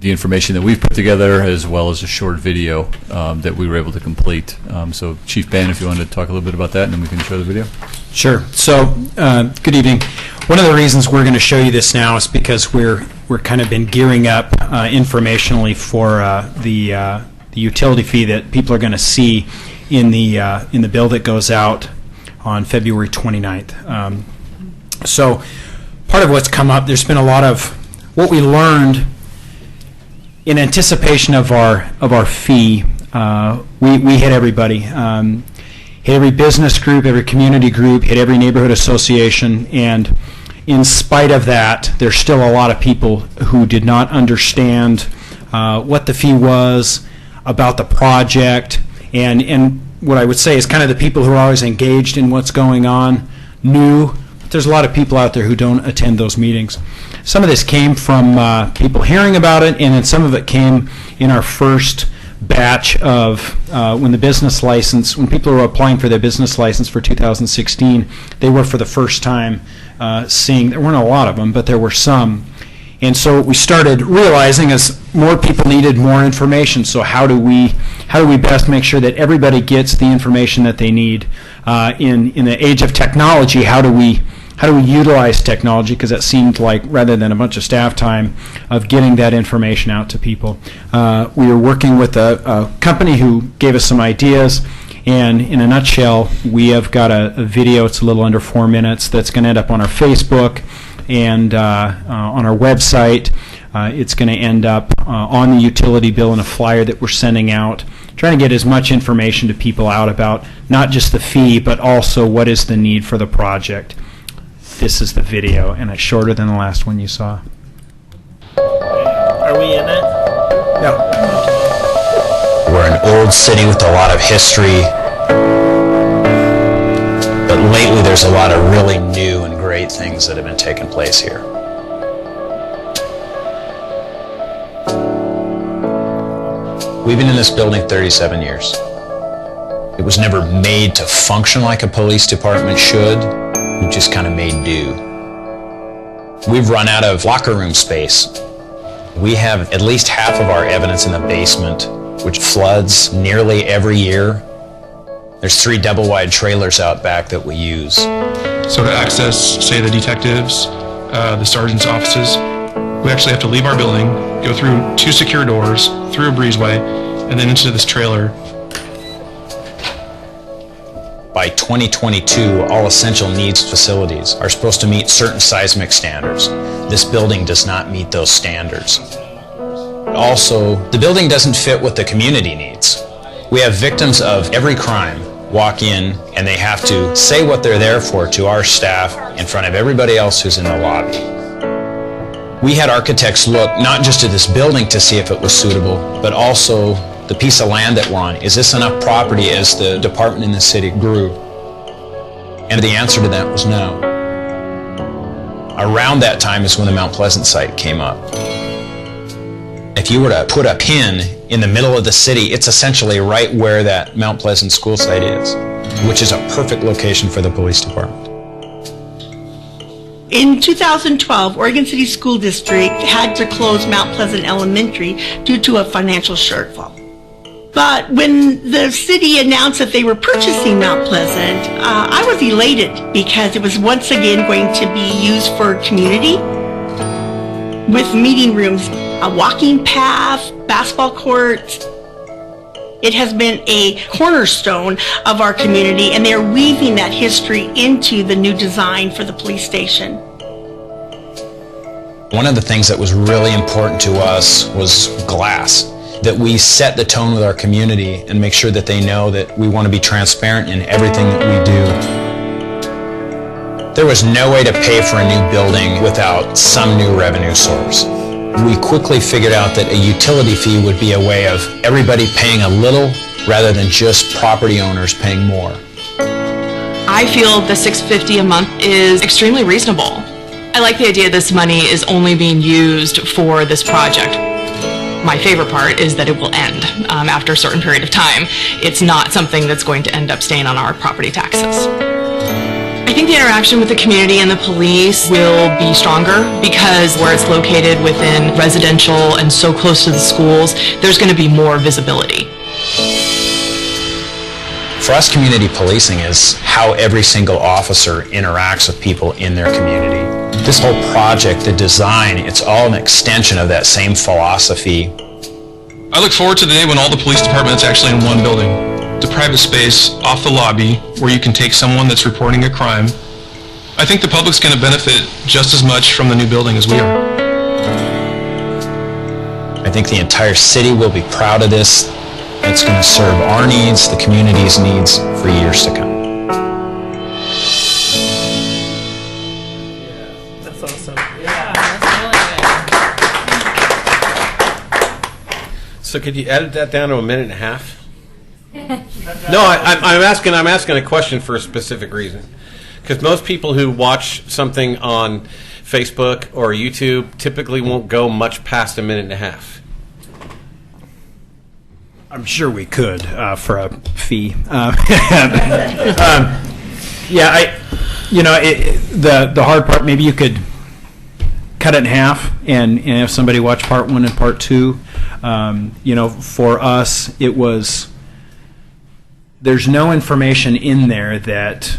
Speaker 17: the information that we've put together, as well as a short video that we were able to complete. So, Chief Bann, if you wanted to talk a little bit about that, and then we can show the video.
Speaker 3: Sure. So, good evening. One of the reasons we're going to show you this now is because we're kind of been gearing up informationally for the utility fee that people are going to see in the bill that goes out on February 29th. So, part of what's come up, there's been a lot of what we learned in anticipation of our fee. We hit everybody. Hit every business group, every community group, hit every neighborhood association, and in spite of that, there's still a lot of people who did not understand what the fee was, about the project, and what I would say is kind of the people who are always engaged in what's going on knew. But there's a lot of people out there who don't attend those meetings. Some of this came from people hearing about it, and then some of it came in our first batch of when people were applying for their business license for 2016, they were for the first time seeing, there weren't a lot of them, but there were some. And so we started realizing as more people needed more information, so how do we best make sure that everybody gets the information that they need in the age of technology? How do we utilize technology? Because that seemed like, rather than a bunch of staff time of getting that information out to people. We were working with a company who gave us some ideas, and in a nutshell, we have got a video, it's a little under 4 minutes, that's going to end up on our Facebook and on our website. It's going to end up on the utility bill in a flyer that we're sending out, trying to get as much information to people out about not just the fee, but also what is the need for the project. This is the video, and it's shorter than the last one you saw.
Speaker 7: Are we in it?
Speaker 3: Yeah.
Speaker 18: We're an old city with a lot of history, but lately there's a lot of really new and great things that have been taking place here. We've been in this building 37 years. It was never made to function like a police department should. We just kind of made do. We've run out of locker room space. We have at least half of our evidence in the basement, which floods nearly every year. There's 3 double-wide trailers out back that we use.
Speaker 10: So to access, say, the detectives, the sergeant's offices, we actually have to leave our building, go through 2 secure doors, through a breezeway, and then into this trailer.
Speaker 18: By 2022, all essential needs facilities are supposed to meet certain seismic standards. This building does not meet those standards. Also, the building doesn't fit what the community needs. We have victims of every crime walk in and they have to say what they're there for to our staff in front of everybody else who's in the lobby. We had architects look not just at this building to see if it was suitable, but also the piece of land that we're on. Is this enough property as the department in the city grew? And the answer to that was no. Around that time is when the Mount Pleasant site came up. If you were to put a pin in the middle of the city, it's essentially right where that Mount Pleasant school site is, which is a perfect location for the police department.
Speaker 19: In 2012, Oregon City School District had to close Mount Pleasant Elementary due to a financial shortfall. But when the city announced that they were purchasing Mount Pleasant, I was elated because it was once again going to be used for community with meeting rooms, a walking path, basketball courts. It has been a cornerstone of our community, and they're weaving that history into the new design for the police station.
Speaker 18: One of the things that was really important to us was glass, that we set the tone with our community and make sure that they know that we want to be transparent in everything that we do. There was no way to pay for a new building without some new revenue source. We quickly figured out that a utility fee would be a way of everybody paying a little rather than just property owners paying more.
Speaker 20: I feel the $650 a month is extremely reasonable. I like the idea this money is only being used for this project. My favorite part is that it will end after a certain period of time. It's not something that's going to end up staying on our property taxes. I think the interaction with the community and the police will be stronger because where it's located within residential and so close to the schools, there's going to be more visibility.
Speaker 18: For us, community policing is how every single officer interacts with people in their community. This whole project, the design, it's all an extension of that same philosophy.
Speaker 10: I look forward to the day when all the police departments are actually in one building. The private space off the lobby where you can take someone that's reporting a crime. I think the public's going to benefit just as much from the new building as we are.
Speaker 18: I think the entire city will be proud of this. It's going to serve our needs, the community's needs, for years to come.
Speaker 7: That's awesome.
Speaker 1: So could you edit that down to a minute and a half? No, I'm asking a question for a specific reason. Because most people who watch something on Facebook or YouTube typically won't go much past a minute and a half.
Speaker 3: I'm sure we could for a fee. The hard part, maybe you could cut it in half and have somebody watch part one and part two. For us, it was, there's no information in there that,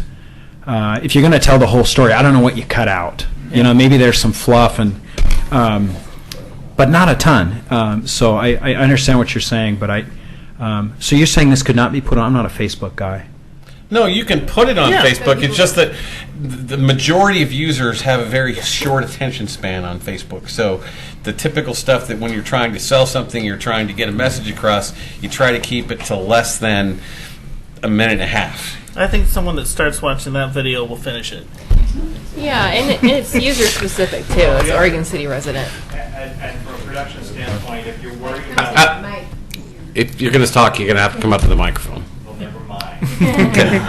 Speaker 3: if you're going to tell the whole story, I don't know what you cut out. Maybe there's some fluff but not a ton. So I understand what you're saying, but so you're saying this could not be put on? I'm not a Facebook guy.
Speaker 1: No, you can put it on Facebook. It's just that the majority of users have a very short attention span on Facebook. So the typical stuff that when you're trying to sell something, you're trying to get a message across, you try to keep it to less than a minute and a half.
Speaker 7: I think someone that starts watching that video will finish it.
Speaker 4: Yeah, and it's user specific too. It's Oregon City resident.
Speaker 6: And from a production standpoint, if you're worried about...
Speaker 1: If you're going to talk, you're going to have to come up to the microphone.
Speaker 6: Well, never mind.
Speaker 1: Okay.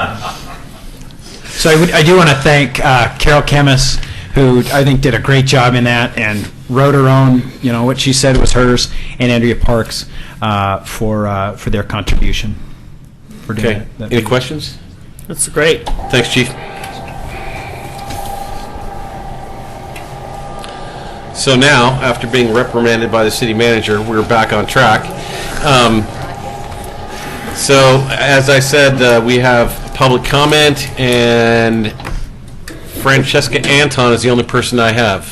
Speaker 3: So I do want to thank Carol Kemmis, who I think did a great job in that and wrote her own, what she said was hers, and Andrea Parks for their contribution. For doing
Speaker 1: Okay. Any questions?
Speaker 7: That's great.
Speaker 1: Thanks, Chief. So now, after being reprimanded by the city manager, we're back on track. So, as I said, we have public comment, and Francesca Anton is the only person I have.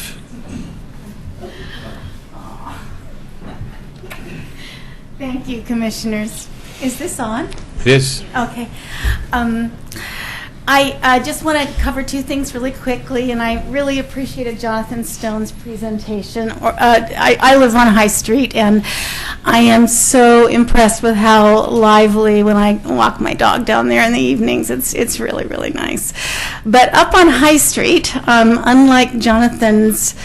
Speaker 21: Thank you, Commissioners. Is this on?
Speaker 1: It is.
Speaker 21: Okay. I just want to cover two things really quickly, and I really appreciated Jonathan Stone's presentation. I live on High Street, and I am so impressed with how lively when I walk my dog down there in the evenings. It's really, really nice. But up on High Street, unlike Jonathan's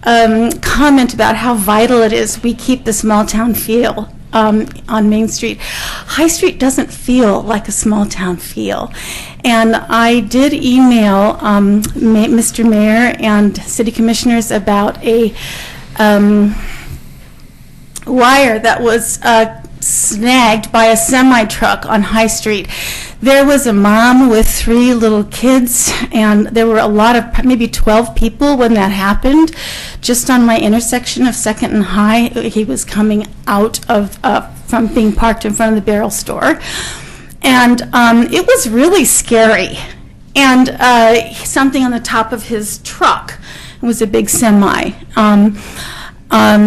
Speaker 21: comment about how vital it is we keep the small town feel on Main Street, High Street doesn't feel like a small town feel. And I did email Mr. Mayor and city commissioners about a wire that was snagged by a semi-truck on High Street. There was a mom with 3 little kids, and there were a lot of, maybe 12 people when that happened. Just on my intersection of 2nd and High, he was coming out of from being parked in front of the Barrel store. And it was really scary. And something on the top of his truck, it was a big semi,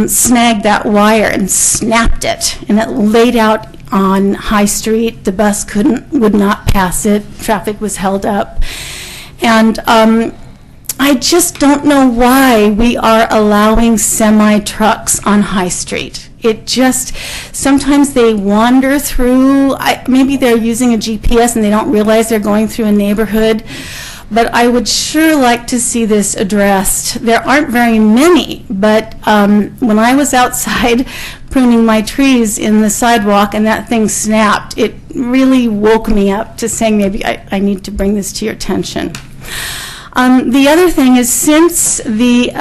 Speaker 21: snagged that wire and snapped it, and it laid out on High Street. The bus would not pass it. Traffic was held up. And I just don't know why we are allowing semi-trucks on High Street. It just, sometimes they wander through, maybe they're using a GPS and they don't realize they're going through a neighborhood. But I would sure like to see this addressed. There aren't very many, but when I was outside pruning my trees in the sidewalk and that thing snapped, it really woke me up to saying maybe I need to bring this to your attention. The other thing is, since the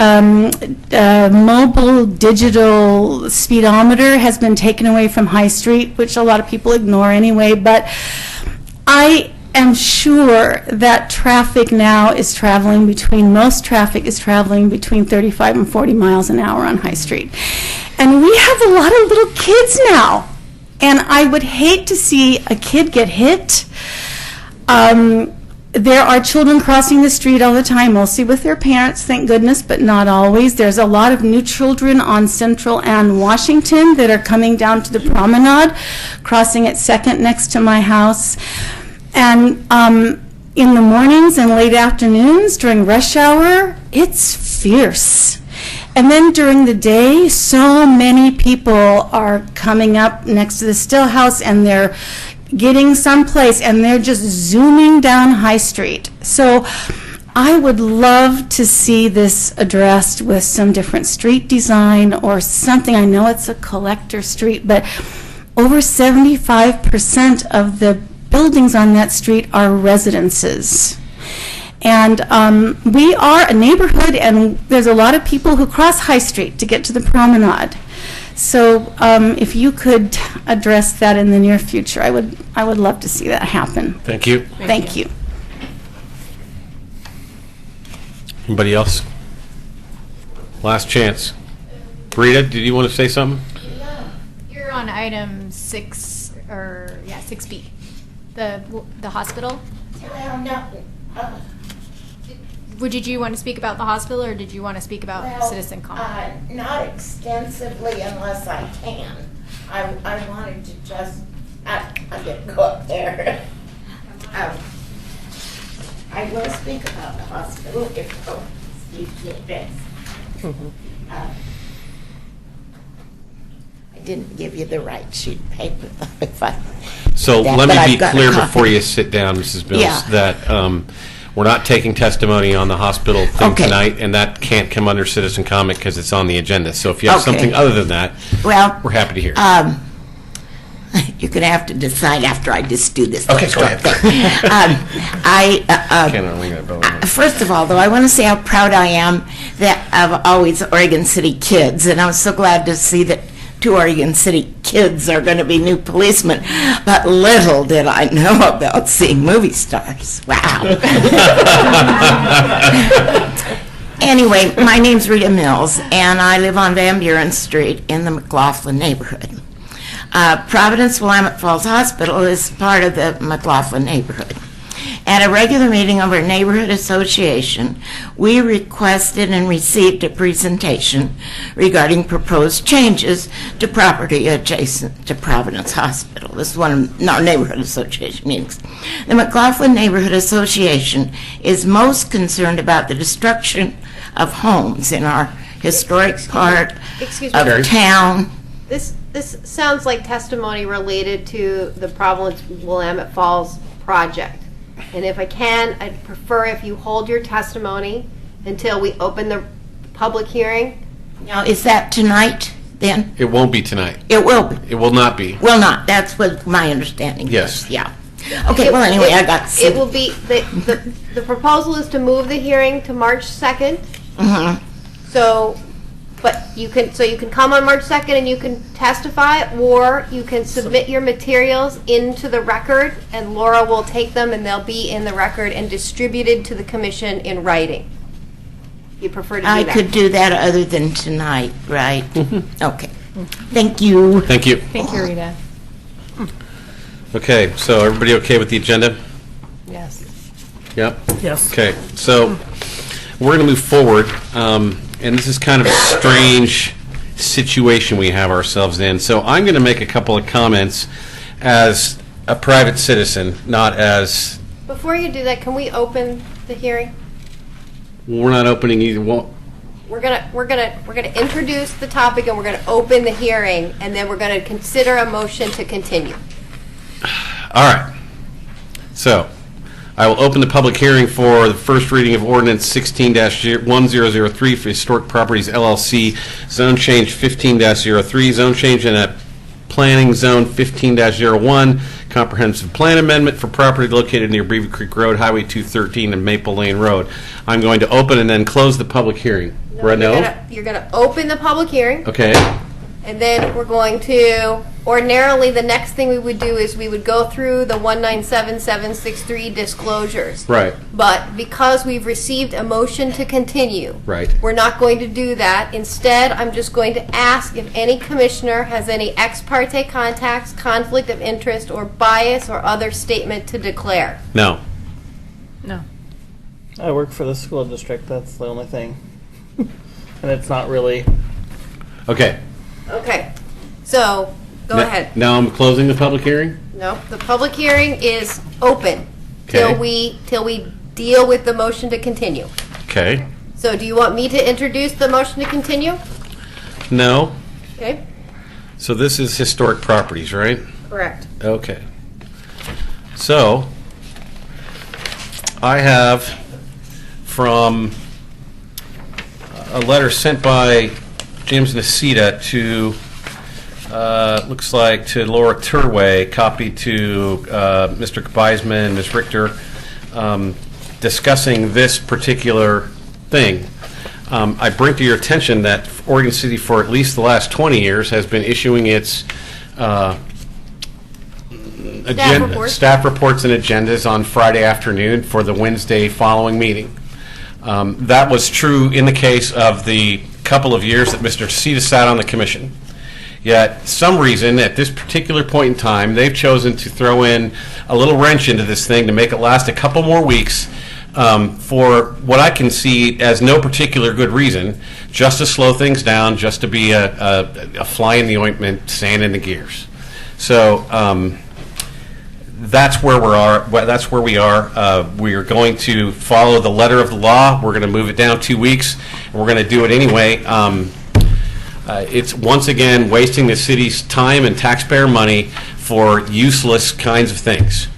Speaker 21: mobile digital speedometer has been taken away from High Street, which a lot of people ignore anyway, but I am sure that traffic now is traveling between, most traffic is traveling between 35 and 40 miles an hour on High Street. And we have a lot of little kids now. And I would hate to see a kid get hit. There are children crossing the street all the time, mostly with their parents, thank goodness, but not always. There's a lot of new children on Central and Washington that are coming down to the promenade, crossing at 2nd next to my house. And in the mornings and late afternoons during rush hour, it's fierce. And then during the day, so many people are coming up next to the Stillhouse and they're getting someplace and they're just zooming down High Street. So I would love to see this addressed with some different street design or something. I know it's a collector street, but over 75% of the buildings on that street are residences. And we are a neighborhood, and there's a lot of people who cross High Street to get to the promenade. So if you could address that in the near future, I would love to see that happen.
Speaker 1: Thank you.
Speaker 21: Thank you.
Speaker 1: Anybody else? Last chance. Rita, did you want to say something?
Speaker 2: You're on item 6B, the hospital.
Speaker 22: Well, no.
Speaker 2: Did you want to speak about the hospital, or did you want to speak about citizen comment?
Speaker 22: Not extensively unless I can. I wanted to just, I didn't go up there. I will speak about the hospital if you get this. I didn't give you the right sheet of paper.
Speaker 1: So let me be clear before you sit down, Mrs. Mills, that we're not taking testimony on the hospital thing tonight, and that can't come under citizen comment because it's on the agenda. So if you have something other than that, we're happy to hear.
Speaker 22: You're going to have to decide after I just do this.
Speaker 1: Okay, go ahead.
Speaker 22: First of all, though, I want to say how proud I am of always Oregon City kids, and I'm so glad to see that 2 Oregon City kids are going to be new policemen, but little did I know about seeing movie stars. Wow. Anyway, my name's Rita Mills, and I live on Van Buren Street in the McLaughlin neighborhood. Providence Willamette Falls Hospital is part of the McLaughlin neighborhood. At a regular meeting of our neighborhood association, we requested and received a presentation regarding proposed changes to property adjacent to Providence Hospital. This is one of our neighborhood association meetings. The McLaughlin Neighborhood Association is most concerned about the destruction of homes in our historic part
Speaker 5: Excuse me.
Speaker 22: of town.
Speaker 5: This sounds like testimony related to the Providence Willamette Falls project. And if I can, I'd prefer if you hold your testimony until we open the public hearing.
Speaker 22: Now, is that tonight then?
Speaker 1: It won't be tonight.
Speaker 22: It will be.
Speaker 1: It will not be.
Speaker 22: Will not. That's what my understanding is.
Speaker 1: Yes.
Speaker 22: Yeah. Okay, well, anyway, I got
Speaker 5: It will be, the proposal is to move the hearing to March 2nd. So, but you can come on March 2nd and you can testify, or you can submit your materials into the record, and Laura will take them and they'll be in the record and distributed to the commission in writing. You prefer to do
Speaker 22: I
Speaker 5: that?
Speaker 22: could do that other than tonight, right? Okay. Thank you.
Speaker 1: Thank you.
Speaker 4: Thank you, Rita.
Speaker 1: Okay, so everybody okay with the agenda?
Speaker 4: Yes.
Speaker 1: Yep.
Speaker 7: Yes.
Speaker 1: Okay, so we're going to move forward, and this is kind of a strange situation we have ourselves in. So I'm going to make a couple of comments as a private citizen, not as,
Speaker 5: Before you do that, can we open the hearing?
Speaker 1: we're not opening either one.
Speaker 5: We're gonna introduce the topic and we're gonna open the hearing, and then we're gonna consider a motion to continue.
Speaker 1: All right. So I will open the public hearing for the first reading of ordinance 16-1003 for Historic Properties LLC, zone change 15-03, zone change in a planning zone 15-01, comprehensive plan amendment for property located near Beaver Creek Road, Highway 213, and Maple Lane Road. I'm going to open and then close the public hearing.
Speaker 5: You're gonna open the public hearing,
Speaker 1: Okay.
Speaker 5: and then we're going to, ordinarily, the next thing we would do is we would go through the 197763 disclosures.
Speaker 1: Right.
Speaker 5: But because we've received a motion to continue,
Speaker 1: Right.
Speaker 5: we're not going to do that. Instead, I'm just going to ask if any commissioner has any ex parte contacts, conflict of interest, or bias, or other statement to declare.
Speaker 1: No.
Speaker 4: No.
Speaker 7: I work for the school district, that's the only thing. And it's not really.
Speaker 1: Okay.
Speaker 5: Okay, so, go ahead.
Speaker 1: Now I'm closing the public hearing?
Speaker 5: No, the public hearing is open till
Speaker 1: Okay.
Speaker 5: we deal with the motion to continue.
Speaker 1: Okay.
Speaker 5: So do you want me to introduce the motion to continue?
Speaker 1: No.
Speaker 5: Okay,
Speaker 1: So this is historic properties, right?
Speaker 5: correct.
Speaker 1: Okay. So, I have from a letter sent by James Nacita to, looks like to Laura Turway, copied to Mr. Kbeisman, Ms. Richter, discussing this particular thing. I bring to your attention that Oregon City, for at least the last 20 years, has been issuing its staff reports and agendas on Friday afternoon for the Wednesday following meeting. That was true in the case of the couple of years that Mr. Nacita sat on the commission. Yet, some reason, at this particular point in time, they've chosen to throw in a little wrench into this thing to make it last a couple more weeks for what I can see as no particular good reason, just to slow things down, just to be a fly in the ointment, sand in the gears. So that's where we are. That's where we are. We are going to follow the letter of the law. We're going to move it down 2 weeks, and we're going to do it anyway. It's once again wasting the city's time and taxpayer money for useless kinds of things.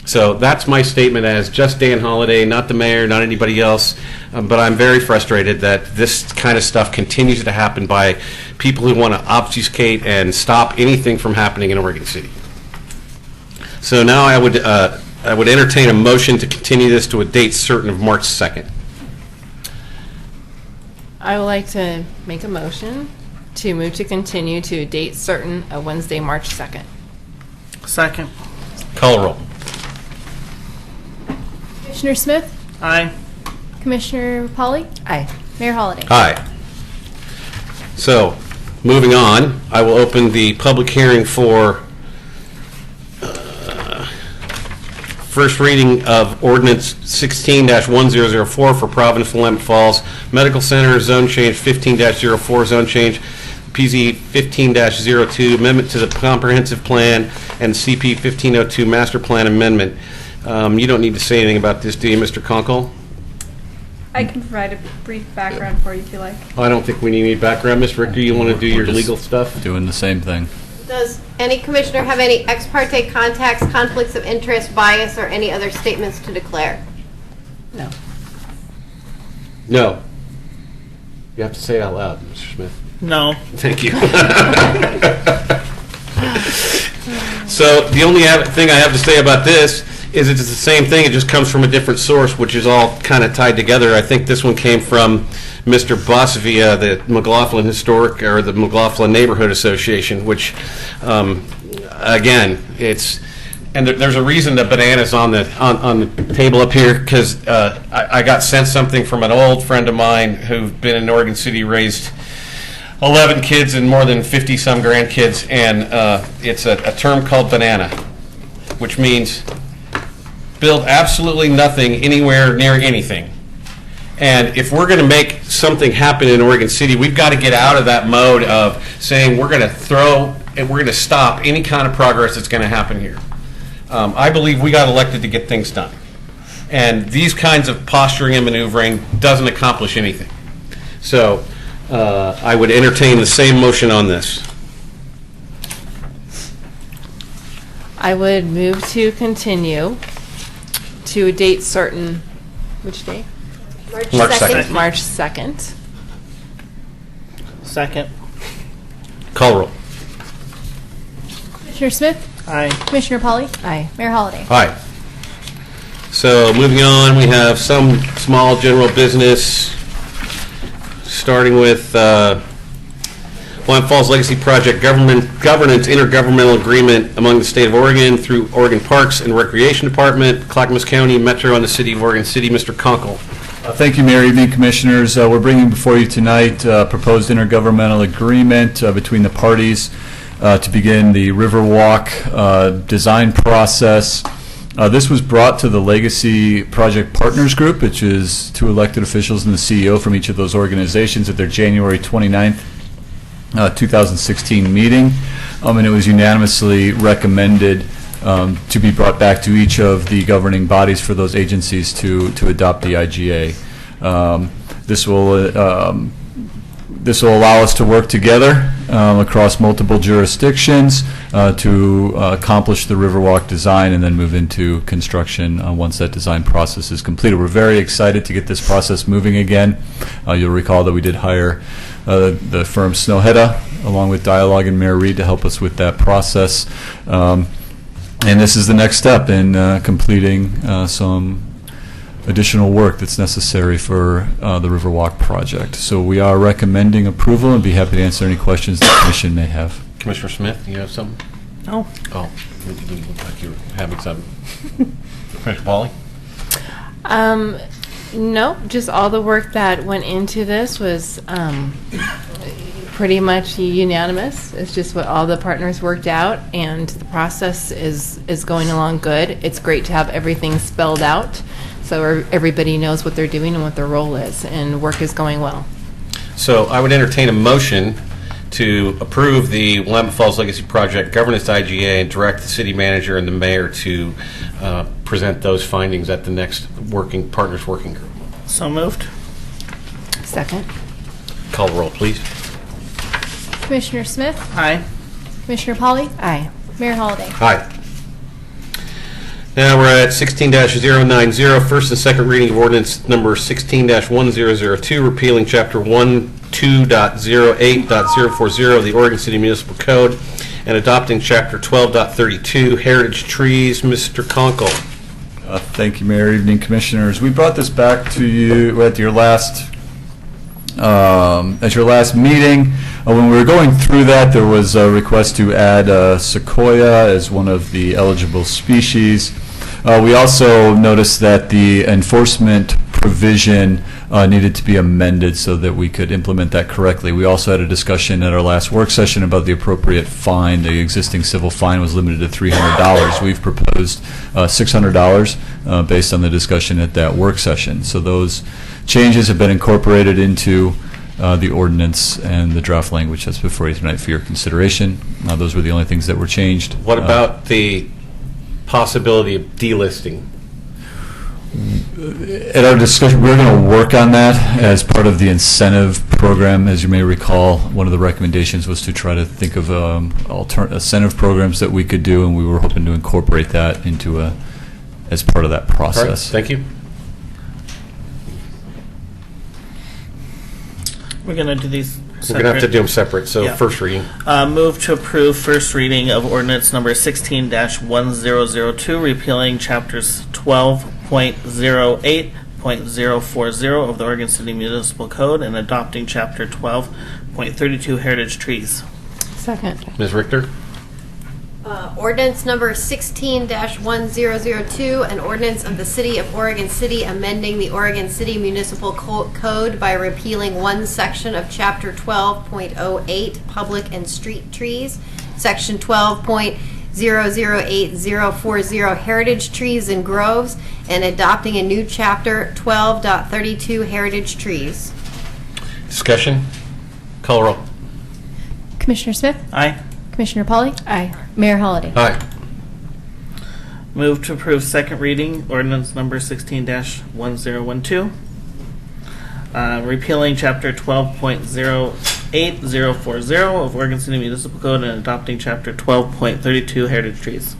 Speaker 1: So that's my statement as just Dan Holliday, not the mayor, not anybody else. But I'm very frustrated that this kind of stuff continues to happen by people who want to obfuscate and stop anything from happening in Oregon City. So now I would entertain a motion to continue this to a date certain of March 2nd.
Speaker 4: I would like to make a motion to move to continue to a date certain of Wednesday, March 2nd.
Speaker 7: Second.
Speaker 1: Call a roll.
Speaker 2: Commissioner Smith?
Speaker 7: Aye.
Speaker 2: Commissioner Polly?
Speaker 4: Aye.
Speaker 2: Mayor Holliday?
Speaker 1: Aye. So, moving on, I will open the public hearing for First reading of ordinance 16-1004 for Providence and Willamette Falls Medical Center, zone change 15-04, zone change PZ 15-02, amendment to the comprehensive plan, and CP 1502 master plan amendment. You don't need to say anything about this, do you, Mr. Conkle?
Speaker 13: I can provide a brief background for you if you like.
Speaker 1: I don't think we need any background. Ms. Richter, you want to do your legal stuff?
Speaker 17: Doing the same thing.
Speaker 5: Does any commissioner have any ex parte contacts, conflicts of interest, bias, or any other statements to declare?
Speaker 4: No.
Speaker 1: No. You have to say it out loud, Mr. Smith.
Speaker 7: No.
Speaker 1: Thank you. So the only thing I have to say about this is it's the same thing. It just comes from a different source, which is all kind of tied together. I think this one came from Mr. Boss via the McLaughlin Historic or the McLaughlin Neighborhood Association, which, again, it's and there's a reason the banana's on the table up here because I got sent something from an old friend of mine who's been in Oregon City, raised 11 kids and more than 50 some grandkids, and it's a term called banana, which means build absolutely nothing anywhere near anything. And if we're going to make something happen in Oregon City, we've got to get out of that mode of saying we're going to stop any kind of progress that's going to happen here. I believe we got elected to get things done. And these kinds of posturing and maneuvering doesn't accomplish anything. So I would entertain the same motion on this.
Speaker 4: I would move to continue to a date certain. Which date?
Speaker 1: March 2nd.
Speaker 4: March 2nd.
Speaker 7: Second.
Speaker 1: Call roll.
Speaker 13: Commissioner Smith?
Speaker 7: Aye.
Speaker 13: Commissioner Polly?
Speaker 4: Aye.
Speaker 13: Mayor Holliday?
Speaker 1: Aye. So moving on, we have some small general business, starting with Willamette Falls Legacy Project Governance Intergovernmental Agreement among the State of Oregon through Oregon Parks and Recreation Department, Clackamas County, Metro, and the City of Oregon City. Mr. Conkle.
Speaker 17: Thank you, Mayor. Evening, Commissioners. We're bringing before you tonight proposed intergovernmental agreement between the parties to begin the Riverwalk design process. This was brought to the Legacy Project Partners Group, which is 2 elected officials and the CEO from each of those organizations at their January 29th, 2016 meeting, and it was unanimously recommended to be brought back to each of the governing bodies for those agencies to adopt the IGA. This will allow us to work together across multiple jurisdictions to accomplish the Riverwalk design and then move into construction once that design process is completed. We're very excited to get this process moving again. You'll recall that we did hire the firm Snowhetta along with Dialogue and Mayor Reed to help us with that process. And this is the next step in completing some additional work that's necessary for the Riverwalk project. So we are recommending approval and be happy to answer any questions the Commission may have.
Speaker 1: Commissioner Smith, you have something?
Speaker 7: No.
Speaker 1: Oh, you look like you're having something. Commissioner Polly?
Speaker 4: No, just all the work that went into this was pretty much unanimous. It's just what all the partners worked out, and the process is going along good. It's great to have everything spelled out so everybody knows what they're doing and what their role is, and work is going well.
Speaker 1: So I would entertain a motion to approve the Willamette Falls Legacy Project Governance IGA and direct the city manager and the mayor to present those findings at the next partners working group.
Speaker 7: So moved.
Speaker 4: Second.
Speaker 1: Call the roll, please.
Speaker 13: Commissioner Smith?
Speaker 7: Aye.
Speaker 13: Commissioner Polly?
Speaker 4: Aye.
Speaker 13: Mayor Holliday?
Speaker 1: Aye. Now we're at 16-090, first and second reading of ordinance number 16-1002, repealing Chapter 12.08.040 of the Oregon City Municipal Code and adopting Chapter 12.32, Heritage Trees. Mr. Conkle.
Speaker 17: Thank you, Mayor. Evening, Commissioners. We brought this back to you at your last meeting. When we were going through that, there was a request to add sequoia as one of the eligible species. We also noticed that the enforcement provision needed to be amended so that we could implement that correctly. We also had a discussion at our last work session about the appropriate fine. The existing civil fine was limited to $300. We've proposed $600 based on the discussion at that work session. So those changes have been incorporated into the ordinance and the draft language that's before you tonight for your consideration. Those were the only things that were changed.
Speaker 1: What about the possibility of delisting?
Speaker 17: At our discussion, we're going to work on that as part of the incentive program. As you may recall, one of the recommendations was to try to think of incentive programs that we could do, and we were hoping to incorporate that into as part of that process.
Speaker 1: All right, thank you.
Speaker 7: We're going to do these separate.
Speaker 1: We're going to have to do them separate, so
Speaker 7: Yeah.
Speaker 1: first reading.
Speaker 7: Move to approve first reading of ordinance number 16-1002, repealing chapters 12.08.040 of the Oregon City Municipal Code and adopting chapter 12.32 heritage trees.
Speaker 4: Second.
Speaker 1: Ms. Richter?
Speaker 5: Ordinance number 16-1002, an ordinance of the City of Oregon City amending the Oregon City Municipal Code by repealing one section of Chapter 12.08, Public and Street Trees, Section 12.008040, Heritage Trees and Groves, and adopting a new Chapter 12.32, Heritage Trees.
Speaker 1: Discussion? Call roll.
Speaker 13: Commissioner Smith?
Speaker 7: Aye.
Speaker 13: Commissioner Polly?
Speaker 4: Aye.
Speaker 13: Mayor Holliday?
Speaker 1: Aye.
Speaker 7: Move to approve second reading ordinance number 16-1012, repealing chapter 12.08040 of Oregon City Municipal Code and adopting chapter 12.32 heritage trees.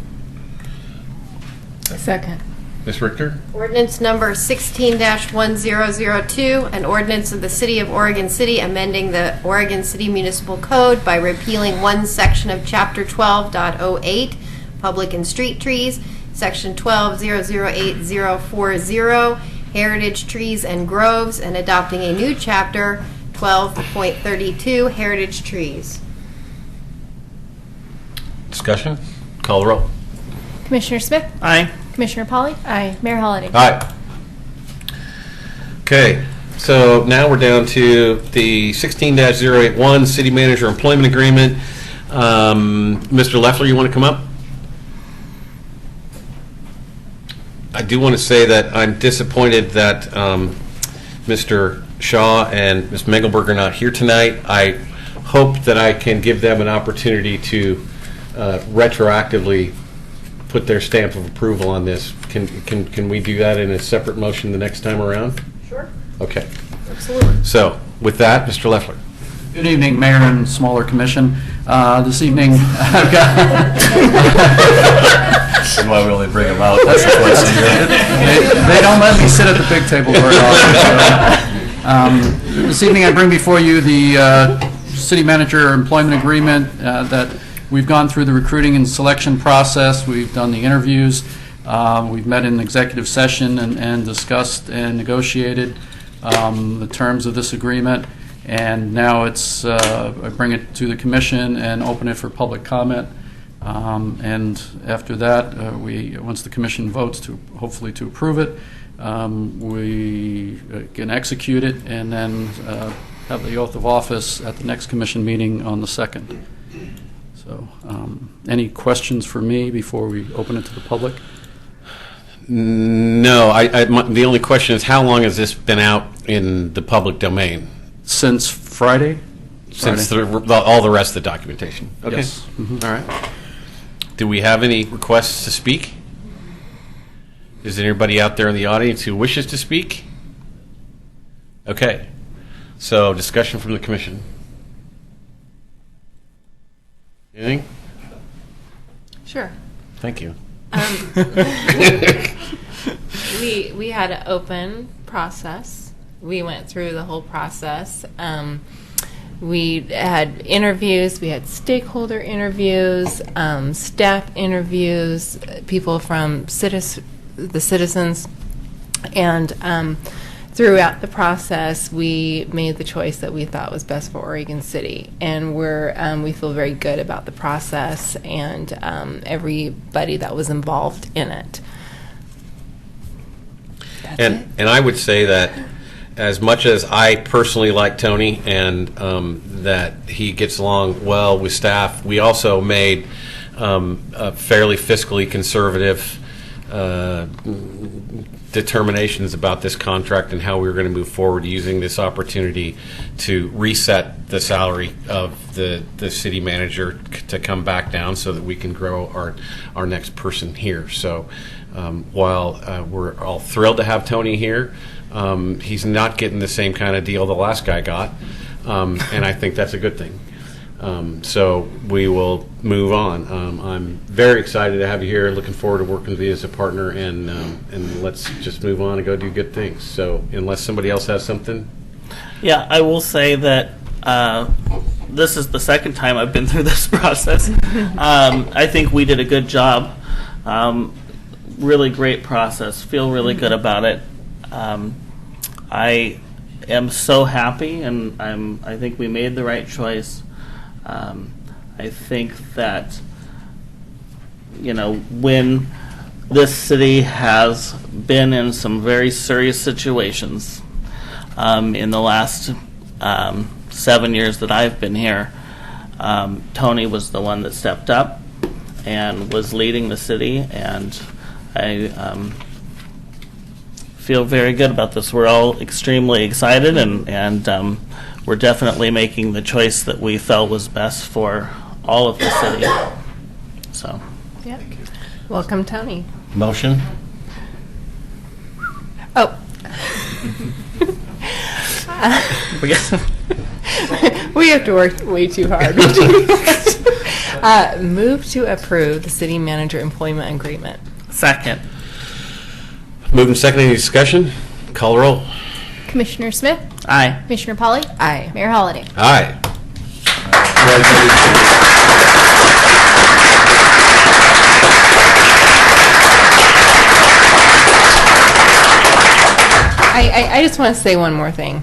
Speaker 4: Second.
Speaker 1: Ms. Richter?
Speaker 5: Ordinance number 16-1002, an ordinance of the City of Oregon City amending the Oregon City Municipal Code by repealing one section of Chapter 12.08, Public and Street Trees, Section 12.008040, Heritage Trees and Groves, and adopting a new Chapter 12.32, Heritage Trees.
Speaker 1: Discussion? Call the roll.
Speaker 13: Commissioner Smith?
Speaker 7: Aye.
Speaker 13: Commissioner Polly?
Speaker 4: Aye.
Speaker 13: Mayor Holliday?
Speaker 1: Aye. Okay, so now we're down to the 16-081 City Manager Employment Agreement. Mr. Leffler, you want to come up? I do want to say that I'm disappointed that Mr. Shaw and Ms. Mengelberg are not here tonight. I hope that I can give them an opportunity to retroactively put their stamp of approval on this. Can we do that in a separate motion the next time around?
Speaker 5: Sure.
Speaker 1: Okay.
Speaker 5: Absolutely.
Speaker 1: So with that, Mr. Leffler.
Speaker 12: Good evening, Mayor and smaller commission. This evening, I've got...
Speaker 17: That's why we only bring them out. That's the question.
Speaker 12: They don't let me sit at the big table very often. So, this evening, I bring before you the city manager employment agreement that we've gone through the recruiting and selection process. We've done the interviews. We've met in executive session and discussed and negotiated the terms of this agreement. And now it's I bring it to the commission and open it for public comment. And after that, once the commission votes to hopefully to approve it, we can execute it and then have the oath of office at the next commission meeting on the 2nd. So, any questions for me before we open it to the public?
Speaker 1: No, the only question is, how long has this been out in the public domain?
Speaker 12: Since Friday?
Speaker 1: Since all the rest of the documentation? Okay.
Speaker 12: Yes. Mm-hmm.
Speaker 1: All right. Do we have any requests to speak? Is there anybody out there in the audience who wishes to speak? Okay. So, discussion from the commission. Anything?
Speaker 4: Sure.
Speaker 1: Thank you.
Speaker 4: We had an open process. We went through the whole process. We had interviews. We had stakeholder interviews, staff interviews, people from the citizens, and throughout the process, we made the choice that we thought was best for Oregon City, and we feel very good about the process and everybody that was involved in it.
Speaker 1: And I would say that as much as I personally like Tony and that he gets along well with staff, we also made a fairly fiscally conservative determinations about this contract and how we were going to move forward, using this opportunity to reset the salary of the city manager to come back down so that we can grow our next person here. So while we're all thrilled to have Tony here, he's not getting the same kind of deal the last guy got, and I think that's a good thing. So we will move on. I'm very excited to have you here. Looking forward to working with you as a partner, and let's just move on and go do good things. So unless somebody else has something.
Speaker 7: Yeah, I will say that this is the second time I've been through this process. I think we did a good job. Really great process. Feel really good about it. I am so happy, and I think we made the right choice. I think that, when this city has been in some very serious situations in the last 7 years that I've been here, Tony was the one that stepped up and was leading the city, and I feel very good about this. We're all extremely excited, and we're definitely making the choice that we felt was best for all of the city. So,
Speaker 4: yeah. Welcome, Tony.
Speaker 1: Motion?
Speaker 4: Oh. We have to work way too hard. Move to approve the city manager employment agreement.
Speaker 7: Second.
Speaker 1: Moved and seconded. Any discussion? Call the roll.
Speaker 2: Commissioner Smith?
Speaker 7: Aye.
Speaker 2: Commissioner Polly?
Speaker 4: Aye.
Speaker 2: Mayor Holliday?
Speaker 1: Aye.
Speaker 4: I just want to say one more thing.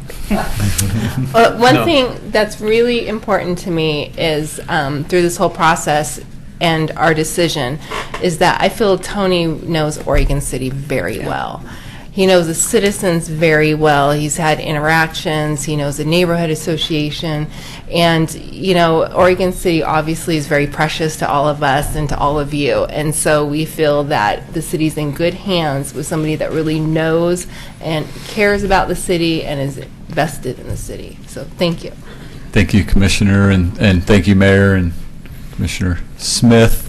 Speaker 4: One thing that's really important to me is through this whole process and our decision is that I feel Tony knows Oregon City very well. He knows the citizens very well. He's had interactions. He knows the neighborhood association. And, Oregon City obviously is very precious to all of us and to all of you. And so we feel that the city's in good hands with somebody that really knows and cares about the city and is vested in the city. So thank you.
Speaker 17: Thank you, Commissioner, and thank you, Mayor and Commissioner Smith.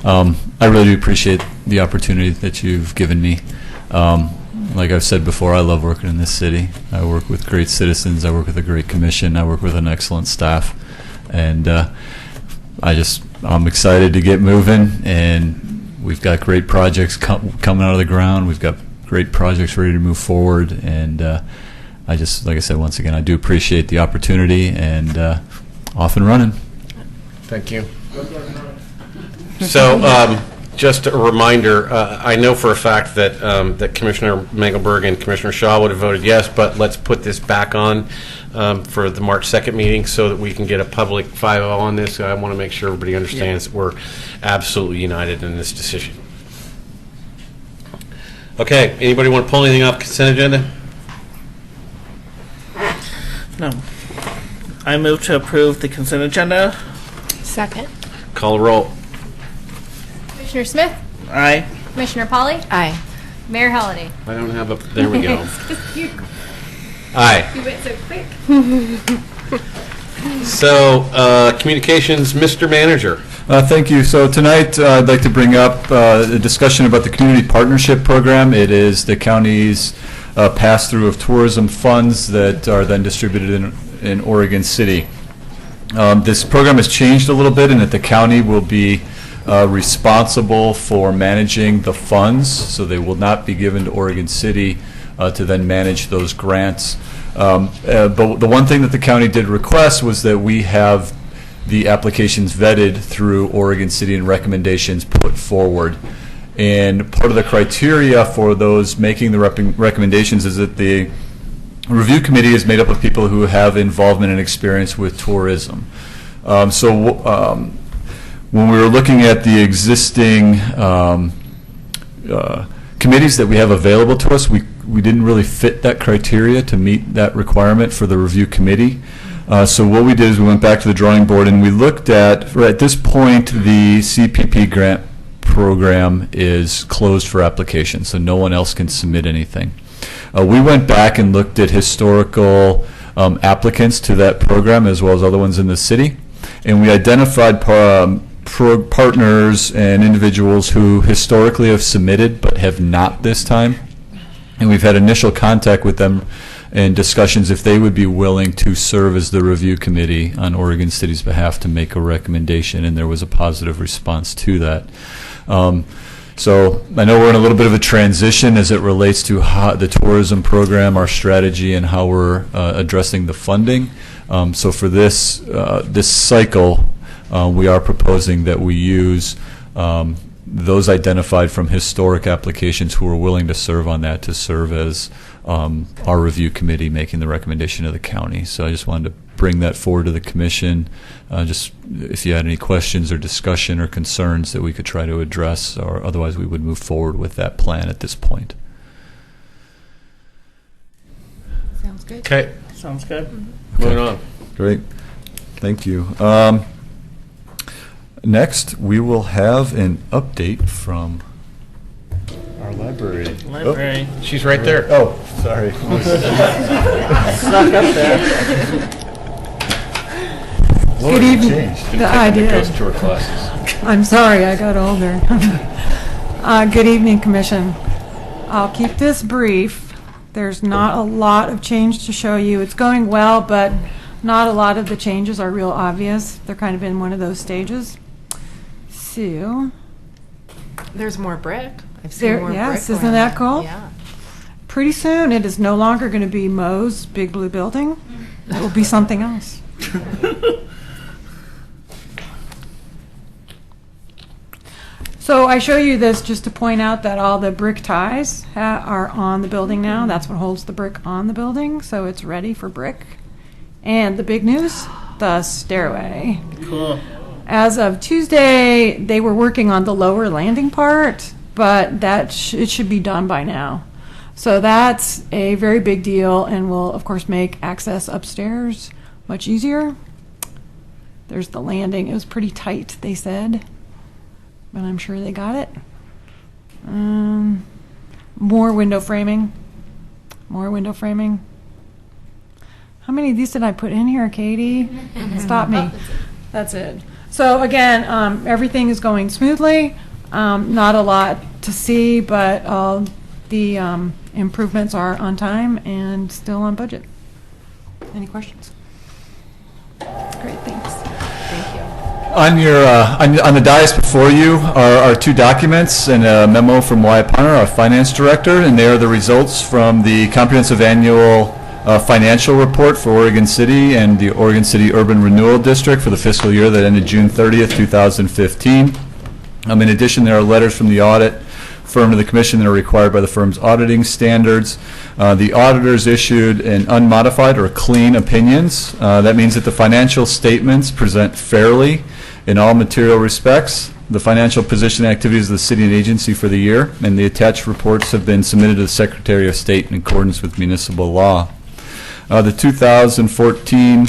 Speaker 17: I really do appreciate the opportunity that you've given me. Like I've said before, I love working in this city. I work with great citizens. I work with a great commission. I work with an excellent staff. And I'm excited to get moving. And we've got great projects coming out of the ground. We've got great projects ready to move forward. And like I said, once again, I do appreciate the opportunity, and off and running.
Speaker 1: Thank you. So, just a reminder, I know for a fact that that Commissioner Mengelberg and Commissioner Shaw would have voted yes, but let's put this back on for the March 2nd meeting so that we can get a public 5-0 on this. I want to make sure everybody understands that we're absolutely united in this decision. Okay, anybody want to pull anything off consent agenda?
Speaker 7: No. I move to approve the consent agenda.
Speaker 4: Second.
Speaker 1: Call the roll.
Speaker 2: Commissioner Smith?
Speaker 7: Aye.
Speaker 2: Commissioner Polly?
Speaker 4: Aye.
Speaker 2: Mayor Holliday?
Speaker 1: I don't have a, there we go.
Speaker 2: You
Speaker 1: Aye.
Speaker 2: went so quick.
Speaker 1: So, communications, Mr. Manager.
Speaker 17: Thank you. So tonight, I'd like to bring up a discussion about the Community Partnership Program. It is the county's pass-through of tourism funds that are then distributed in Oregon City. This program has changed a little bit in that the county will be responsible for managing the funds, so they will not be given to Oregon City to then manage those grants. But the one thing that the county did request was that we have the applications vetted through Oregon City and recommendations put forward. And part of the criteria for those making the recommendations is that the review committee is made up of people who have involvement and experience with tourism. When we were looking at the existing committees that we have available to us, we didn't really fit that criteria to meet that requirement for the review committee. So what we did is we went back to the drawing board and we looked at this point, the CPP grant program is closed for application, so no one else can submit anything. We went back and looked at historical applicants to that program as well as other ones in the city, and we identified partners and individuals who historically have submitted but have not this time, and we've had initial contact with them and discussions if they would be willing to serve as the review committee on Oregon City's behalf to make a recommendation, and there was a positive response to that. So I know we're in a little bit of a transition as it relates to the tourism program, our strategy, and how we're addressing the funding. So for this cycle, we are proposing that we use those identified from historic applications who are willing to serve on that to serve as our review committee making the recommendation to the county. So I just wanted to bring that forward to the commission, just if you had any questions or discussion or concerns that we could try to address, or otherwise we would move forward with that plan at this point.
Speaker 4: Sounds good.
Speaker 1: Okay.
Speaker 7: Sounds good.
Speaker 1: Moving on.
Speaker 17: Great. Thank you. Next, we will have an update from our library.
Speaker 7: Library.
Speaker 1: Oh, she's right there.
Speaker 17: Oh, sorry.
Speaker 7: Snuck up there.
Speaker 9: Good evening. I did.
Speaker 1: Goes to her classes.
Speaker 9: I'm sorry, I got older. Good evening, Commission. I'll keep this brief. There's not a lot of change to show you. It's going well, but not a lot of the changes are real obvious. They're kind of in one of those stages. So,
Speaker 4: There's more brick. I've seen more
Speaker 9: yes,
Speaker 4: brick.
Speaker 9: isn't that cool?
Speaker 4: Yeah.
Speaker 9: Pretty soon, it is no longer going to be Moe's Big Blue Building. It will be something else. So I show you this just to point out that all the brick ties are on the building now. That's what holds the brick on the building, so it's ready for brick. And the big news, the stairway.
Speaker 7: Cool.
Speaker 9: As of Tuesday, they were working on the lower landing part, but it should be done by now. So that's a very big deal and will, of course, make access upstairs much easier. There's the landing. It was pretty tight, they said, but I'm sure they got it. More window framing. More window framing. How many of these did I put in here, Katie? Stop me. That's it. So again, everything is going smoothly. Not a lot to see, but all the improvements are on time and still on budget. Any questions? Great, thanks.
Speaker 4: Thank you.
Speaker 17: On your on the dais before you are two documents and a memo from Wyatt Punter, our finance director, and they are the results from the comprehensive annual financial report for Oregon City and the Oregon City Urban Renewal District for the fiscal year that ended June 30th, 2015. In addition, there are letters from the audit firm to the commission that are required by the firm's auditing standards. The auditors issued an unmodified or clean opinions. That means that the financial statements present fairly in all material respects the financial position and activities of the city and agency for the year, and the attached reports have been submitted to the Secretary of State in accordance with municipal law. The 2014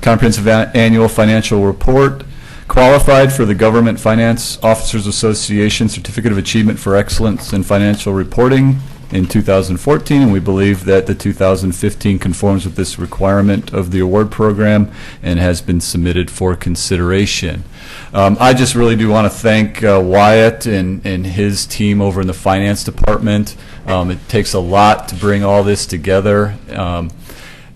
Speaker 17: Comprehensive Annual Financial Report qualified for the Government Finance Officers Association Certificate of Achievement for Excellence in Financial Reporting in 2014, and we believe that the 2015 conforms with this requirement of the award program and has been submitted for consideration. I just really do want to thank Wyatt and his team over in the finance department. It takes a lot to bring all this together.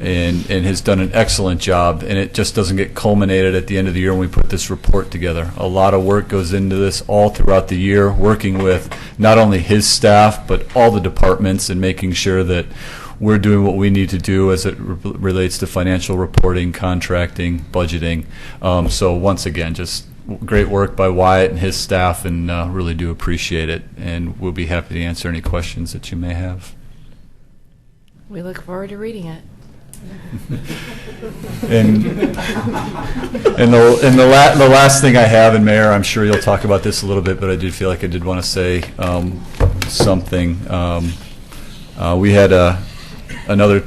Speaker 17: And has done an excellent job, and it just doesn't get culminated at the end of the year when we put this report together. A lot of work goes into this all throughout the year, working with not only his staff, but all the departments and making sure that we're doing what we need to do as it relates to financial reporting, contracting, budgeting. So once again, just great work by Wyatt and his staff, and really do appreciate it, and we'll be happy to answer any questions that you may have.
Speaker 4: We look forward to reading it.
Speaker 17: And the last thing I have, and Mayor, I'm sure you'll talk about this a little bit, but I did feel like I did want to say something. We had another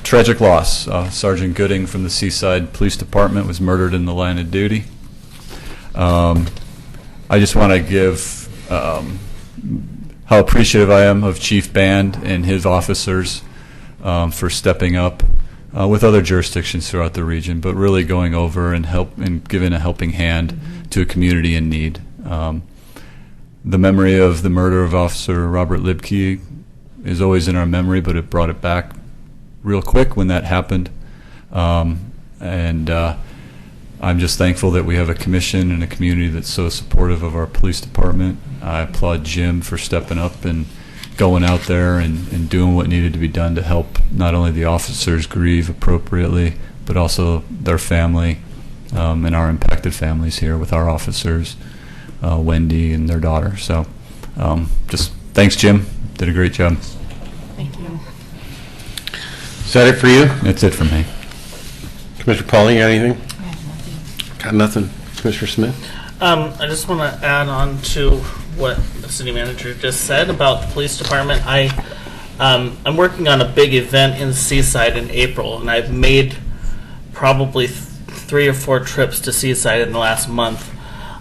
Speaker 17: tragic loss. Sergeant Gooding from the Seaside Police Department was murdered in the line of duty. I just want to give how appreciative I am of Chief Band and his officers for stepping up with other jurisdictions throughout the region, but really going over and giving a helping hand to a community in need. The memory of the murder of Officer Robert Libke is always in our memory, but it brought it back real quick when that happened. I'm just thankful that we have a commission and a community that's so supportive of our police department. I applaud Jim for stepping up and going out there and doing what needed to be done to help not only the officers grieve appropriately, but also their family and our impacted families here with our officers, Wendy and their daughter. So just thanks, Jim. Did a great job.
Speaker 4: Thank you.
Speaker 1: Is that it for you?
Speaker 17: That's it for me.
Speaker 1: Commissioner Pauling, you got anything? Got nothing. Commissioner Smith?
Speaker 7: I just want to add on to what the city manager just said about the police department. I'm working on a big event in Seaside in April, and I've made probably 3 or 4 trips to Seaside in the last month.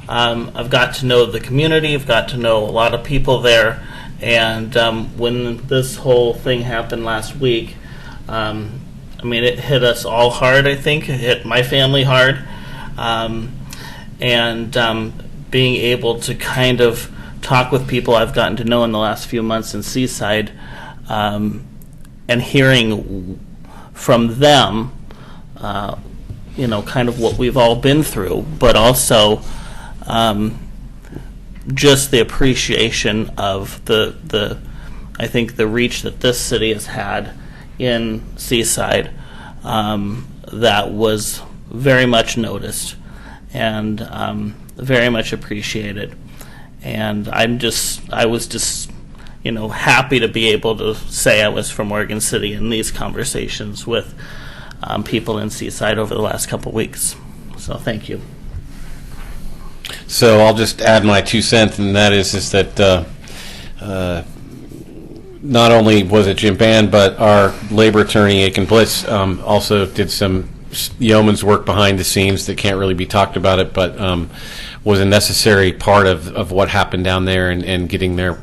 Speaker 7: I've got to know the community. I've got to know a lot of people there. And when this whole thing happened last week, it hit us all hard, I think. It hit my family hard. Being able to kind of talk with people I've gotten to know in the last few months in Seaside, and hearing from them, kind of what we've all been through, but also just the appreciation of I think the reach that this city has had in Seaside, that was very much noticed and very much appreciated. And I was just happy to be able to say I was from Oregon City in these conversations with people in Seaside over the last couple weeks. So thank you.
Speaker 1: So I'll just add my 2 cents, and that is that not only was it Jim Band, but our labor attorney, Aiken Blitz, also did some yeoman's work behind the scenes that can't really be talked about it, but was a necessary part of what happened down there and getting their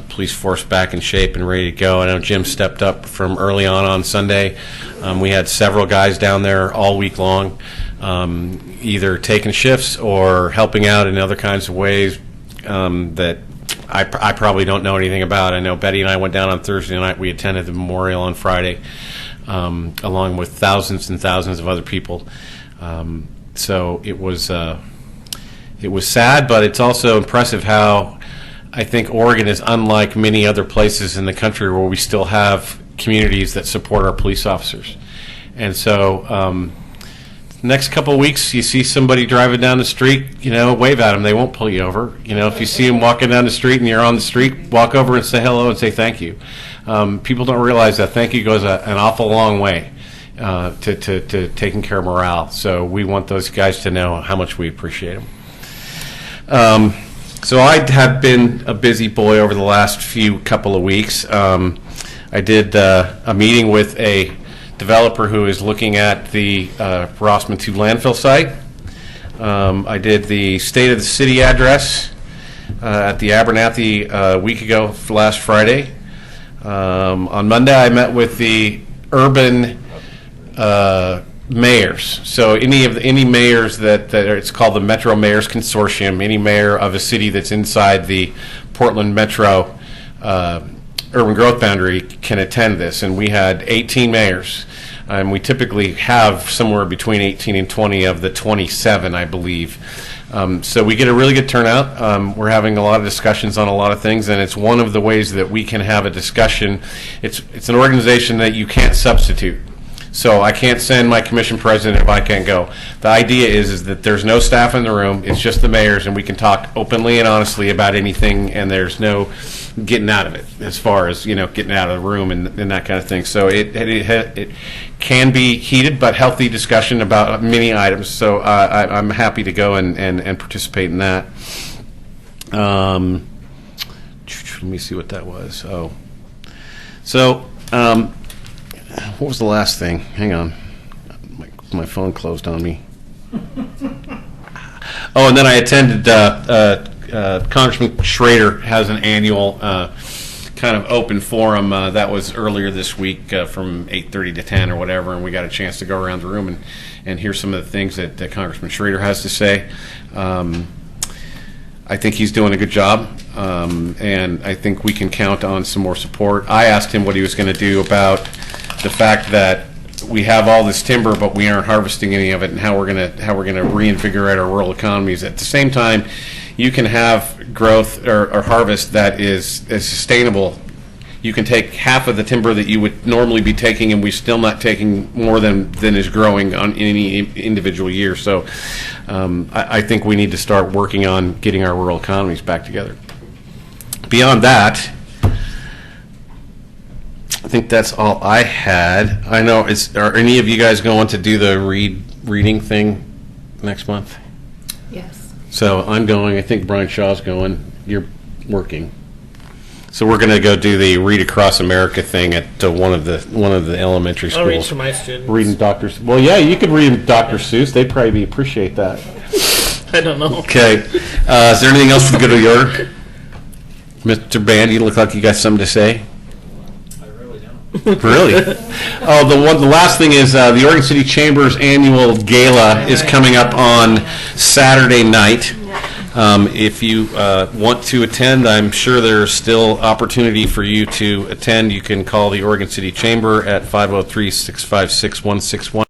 Speaker 1: police force back in shape and ready to go. I know Jim stepped up from early on Sunday. We had several guys down there all week long, either taking shifts or helping out in other kinds of ways that I probably don't know anything about. I know Betty and I went down on Thursday night. We attended the memorial on Friday, along with thousands and thousands of other people. So it was sad, but it's also impressive how I think Oregon is unlike many other places in the country where we still have communities that support our police officers. And so next couple of weeks, you see somebody driving down the street, wave at them. They won't pull you over. If you see them walking down the street and you're on the street, walk over and say hello and say thank you. People don't realize that thank you goes an awful long way to taking care of morale. So we want those guys to know how much we appreciate them. So I have been a busy boy over the last couple of weeks. I did a meeting with a developer who is looking at the Rossman 2 landfill site. I did the State of the City address at the Abernathy a week ago, last Friday. On Monday, I met with the urban mayors. So any mayors that it's called the Metro Mayors Consortium. Any mayor of a city that's inside the Portland Metro urban growth boundary can attend this, and we had 18 mayors, and we typically have somewhere between 18 and 20 of the 27, I believe. So we get a really good turnout. We're having a lot of discussions on a lot of things, and it's one of the ways that we can have a discussion. It's an organization that you can't substitute. So I can't send my commission president if I can't go. The idea is that there's no staff in the room. It's just the mayors, and we can talk openly and honestly about anything, and there's no getting out of it as far as getting out of the room and that kind of thing. So it can be heated but healthy discussion about many items. So I'm happy to go and participate in that. Let me see what that was. Oh. So, what was the last thing? Hang on. My phone closed on me. Oh, and then I attended, Congressman Schrader has an annual kind of open forum that was earlier this week from 8:30 to 10 or whatever, and we got a chance to go around the room and hear some of the things that Congressman Schrader has to say. I think he's doing a good job, and I think we can count on some more support. I asked him what he was going to do about the fact that we have all this timber, but we aren't harvesting any of it, and how we're going to reinvigorate our rural economies. At the same time, you can have growth or harvest that is sustainable. You can take half of the timber that you would normally be taking, and we're still not taking more than is growing on any individual year. So I think we need to start working on getting our rural economies back together. Beyond that, I think that's all I had. I know, are any of you guys going to do the reading thing next month?
Speaker 4: Yes.
Speaker 1: So I'm going. I think Brian Shaw's going. You're working. So we're going to go do the Read Across America thing at one of the elementary schools.
Speaker 7: I'll read to my students.
Speaker 1: Reading Dr. Well, yeah, you could read Dr. Seuss. They'd probably appreciate that.
Speaker 7: I don't know.
Speaker 1: Okay. Is there anything else for the good of the order? Mr. Band, you look like you got something to say. Really? Oh, the last thing is the Oregon City Chamber's annual gala is coming up on Saturday night. If you want to attend, I'm sure there's still opportunity for you to attend. You can call the Oregon City Chamber at 503-656-161.